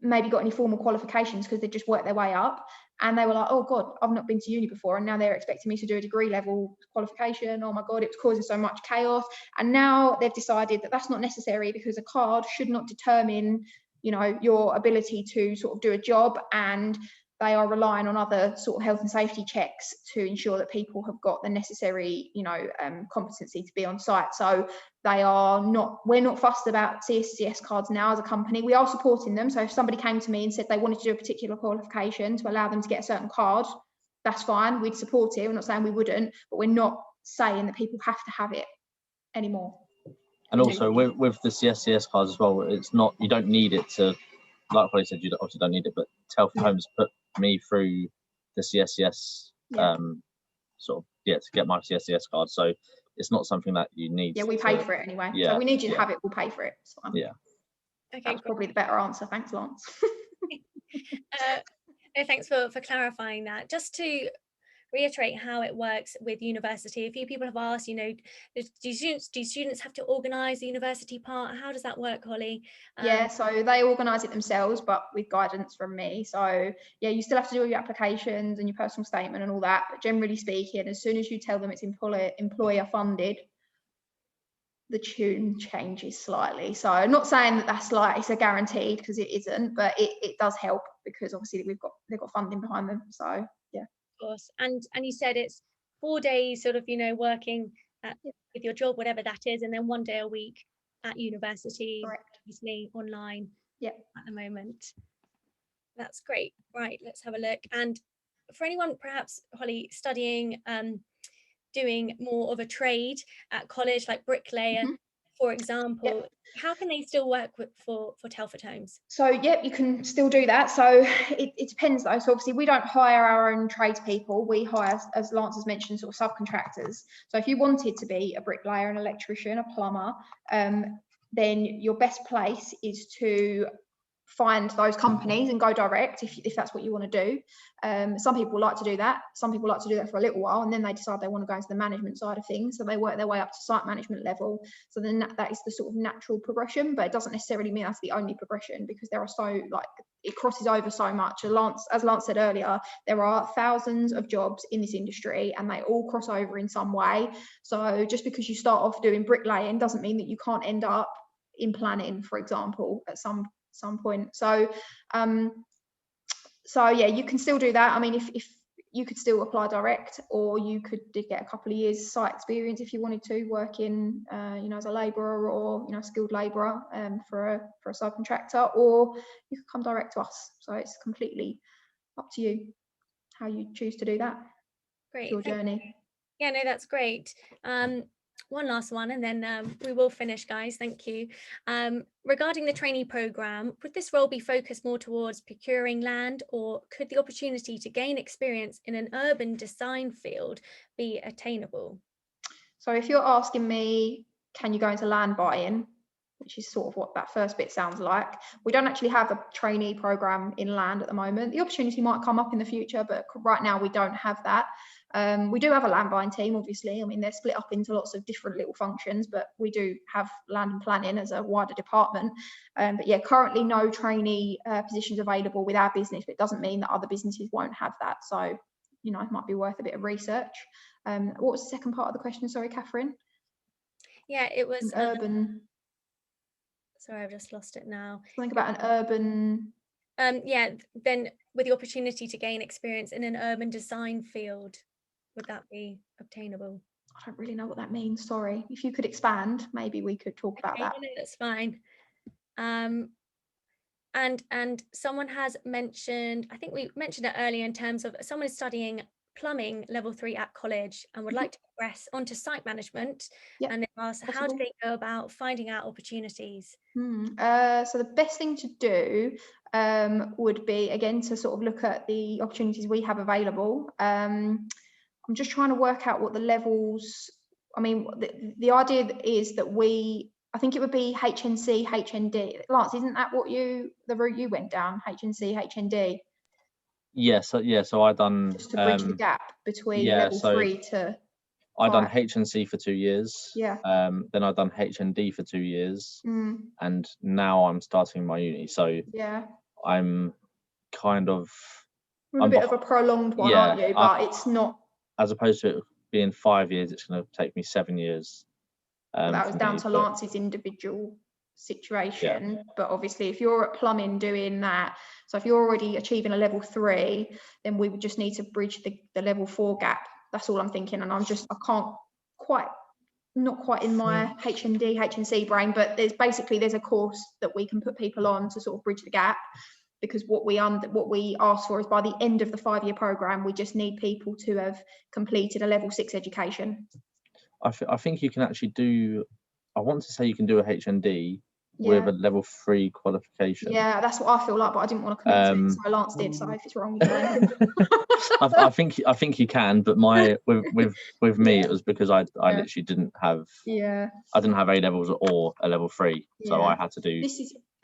maybe got any formal qualifications because they just worked their way up, and they were like, oh god, I've not been to uni before, and now they're expecting me to do a degree level qualification. Oh my god, it was causing so much chaos. And now they've decided that that's not necessary, because a card should not determine, you know, your ability to sort of do a job, and they are relying on other sort of health and safety checks to ensure that people have got the necessary, you know, competency to be on site. So we're not fussed about CSCS cards now as a company. We are supporting them. So if somebody came to me and said they wanted to do a particular qualification to allow them to get a certain card, that's fine, we'd support it. We're not saying we wouldn't, but we're not saying that people have to have it anymore. And also with the CSCS cards as well, it's not, you don't need it to, like I said, you obviously don't need it, but Telford Homes put me through the CSCS to get my CSCS card. So it's not something that you need. Yeah, we paid for it anyway. Yeah, so we need you to have it, we'll pay for it. It's fine. Yeah. Okay, that's probably the better answer. Thanks, Lance. No, thanks for clarifying that. Just to reiterate how it works with university, a few people have asked, you know, do students have to organise the university part? How does that work, Holly? Yeah, so they organise it themselves, but with guidance from me. So yeah, you still have to do all your applications and your personal statement and all that, but generally speaking, as soon as you tell them it's employer funded, the tune changes slightly. So I'm not saying that that's like it's a guaranteed, because it isn't, but it does help, because obviously they've got funding behind them. So yeah. Of course. And you said it's 4 days sort of, you know, working with your job, whatever that is, and then 1 day a week at university. Correct. Obviously online at the moment. That's great. Right, let's have a look. And for anyone perhaps, Holly, studying doing more of a trade at college, like bricklayer, for example, how can they still work for Telford Homes? So yeah, you can still do that. So it depends though. So obviously we don't hire our own tradespeople. We hire, as Lance has mentioned, sort of subcontractors. So if you wanted to be a bricklayer, an electrician, a plumber, then your best place is to find those companies and go direct if that's what you want to do. Some people like to do that. Some people like to do that for a little while, and then they decide they want to go into the management side of things. So they work their way up to site management level. So then that is the sort of natural progression, but it doesn't necessarily mean that's the only progression, because there are so, like, it crosses over so much. As Lance said earlier, there are thousands of jobs in this industry and they all cross over in some way. So just because you start off doing bricklaying doesn't mean that you can't end up in planning, for example, at some point. So yeah, you can still do that. I mean, if you could still apply direct, or you could get a couple of years site experience if you wanted to, working as a labourer or skilled labourer for a subcontractor, or you could come direct to us. So it's completely up to you how you choose to do that. Great. Your journey. Yeah, no, that's great. One last one, and then we will finish, guys. Thank you. Regarding the trainee programme, would this role be focused more towards procuring land, or could the opportunity to gain experience in an urban design field be attainable? So if you're asking me, can you go into land buying, which is sort of what that first bit sounds like, we don't actually have a trainee programme in land at the moment. The opportunity might come up in the future, but right now we don't have that. We do have a land buying team, obviously. I mean, they're split up into lots of different little functions, but we do have land and planning as a wider department. But yeah, currently no trainee positions available with our business, but it doesn't mean that other businesses won't have that. So, it might be worth a bit of research. What was the second part of the question? Sorry, Catherine. Yeah, it was an urban. Sorry, I've just lost it now. Think about an urban. Yeah, then with the opportunity to gain experience in an urban design field, would that be obtainable? I don't really know what that means. Sorry. If you could expand, maybe we could talk about that. No, that's fine. And someone has mentioned, I think we mentioned it earlier, in terms of someone is studying plumbing level 3 at college and would like to progress onto site management. Yep, and they ask, how do they go about finding out opportunities? So the best thing to do would be, again, to sort of look at the opportunities we have available. I'm just trying to work out what the levels, I mean, the idea is that I think it would be HNC, HND. Lance, isn't that the route you went down, HNC, HND? Yes, yeah, so I done just to bridge the gap between level 3 to 5. I done HNC for 2 years. Yeah. Then I done HND for 2 years, and now I'm starting my uni. So yeah, I'm kind of a bit of a prolonged one, aren't you? But it's not. As opposed to it being 5 years, it's going to take me 7 years. That was down to Lance's individual situation. Yeah. But obviously, if you're at plumbing doing that, so if you're already achieving a level 3, then we would just need to bridge the level 4 gap. That's all I'm thinking. And I can't not quite in my HND, HNC brain, but there's a course that we can put people on to sort of bridge the gap. Because what we ask for is, by the end of the 5-year programme, we just need people to have completed a level 6 education. I think you can actually do, I want to say you can do a HND with a level 3 qualification. Yeah, that's what I feel like, but I didn't want to commit to it, so Lance did. So if it's wrong, you can. I think you can, but with me it was because I literally didn't have I didn't have A levels or a level 3, so I had to do.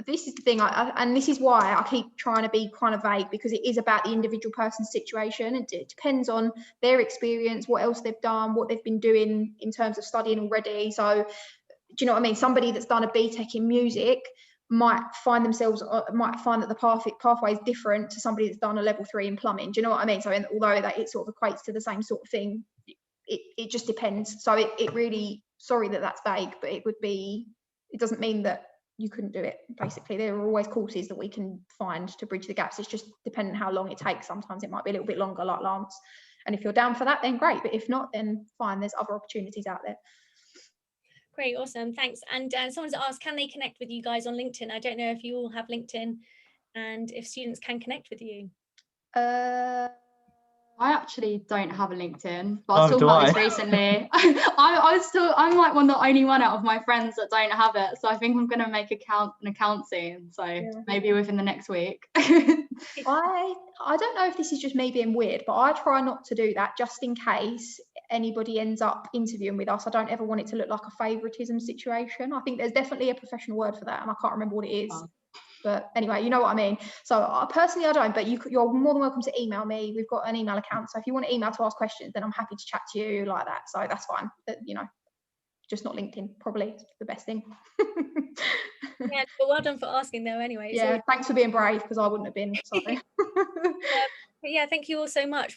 This is the thing, and this is why I keep trying to be kind of vague, because it is about the individual person's situation. It depends on their experience, what else they've done, what they've been doing in terms of studying already. So, do you know what I mean? Somebody that's done a BTEC in music might find that the pathway is different to somebody that's done a level 3 in plumbing. Do you know what I mean? So, although that it sort of equates to the same sort of thing, it just depends. So it really, sorry that's vague, but it doesn't mean that you couldn't do it. Basically, there are always courses that we can find to bridge the gaps. It's just depending how long it takes. Sometimes it might be a little bit longer, like Lance. And if you're down for that, then great. But if not, then fine. There's other opportunities out there. Great, awesome, thanks. And someone's asked, can they connect with you guys on LinkedIn? I don't know if you all have LinkedIn and if students can connect with you. I actually don't have a LinkedIn, but I was talking about this recently. I'm like the only one out of my friends that don't have it. So I think I'm gonna make an account soon. So maybe within the next week. I don't know if this is just me being weird, but I try not to do that just in case anybody ends up interviewing with us. I don't ever want it to look like a favoritism situation. I think there's definitely a professional word for that, and I can't remember what it is. But anyway, you know what I mean. So personally, I don't, but you're more than welcome to email me. We've got an email account. So if you want to email to ask questions, then I'm happy to chat to you like that. So that's fine. But, you know, just not LinkedIn, probably the best thing. Yeah, but well done for asking though anyway. Yeah, thanks for being brave, because I wouldn't have been, sorry. But yeah, thank you all so much.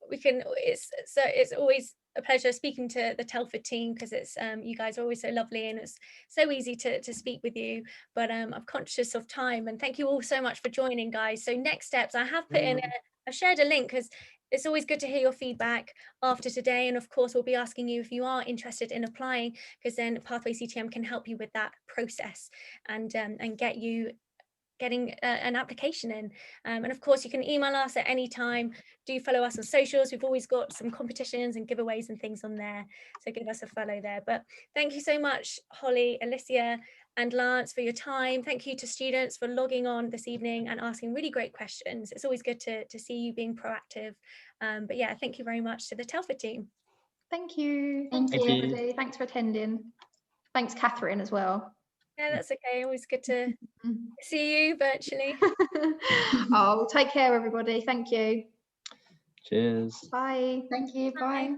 It's always a pleasure speaking to the Telford team, because it's you guys are always so lovely and it's so easy to speak with you, but I'm conscious of time, and thank you all so much for joining, guys. So next steps, I have put in I've shared a link, because it's always good to hear your feedback after today, and of course we'll be asking you if you are interested in applying, because then Pathway CTM can help you with that process and getting an application in, and of course you can email us at any time. Do follow us on socials. We've always got some competitions and giveaways and things on there, so give us a follow there. But thank you so much, Holly, Alicia and Lance, for your time. Thank you to students for logging on this evening and asking really great questions. It's always good to see you being proactive, but yeah, thank you very much to the Telford team. Thank you. Thank you. Everybody. Thanks for attending. Thanks, Catherine, as well. Yeah, that's okay. Always good to see you virtually. Oh, take care, everybody. Thank you. Cheers. Bye. Thank you. Bye.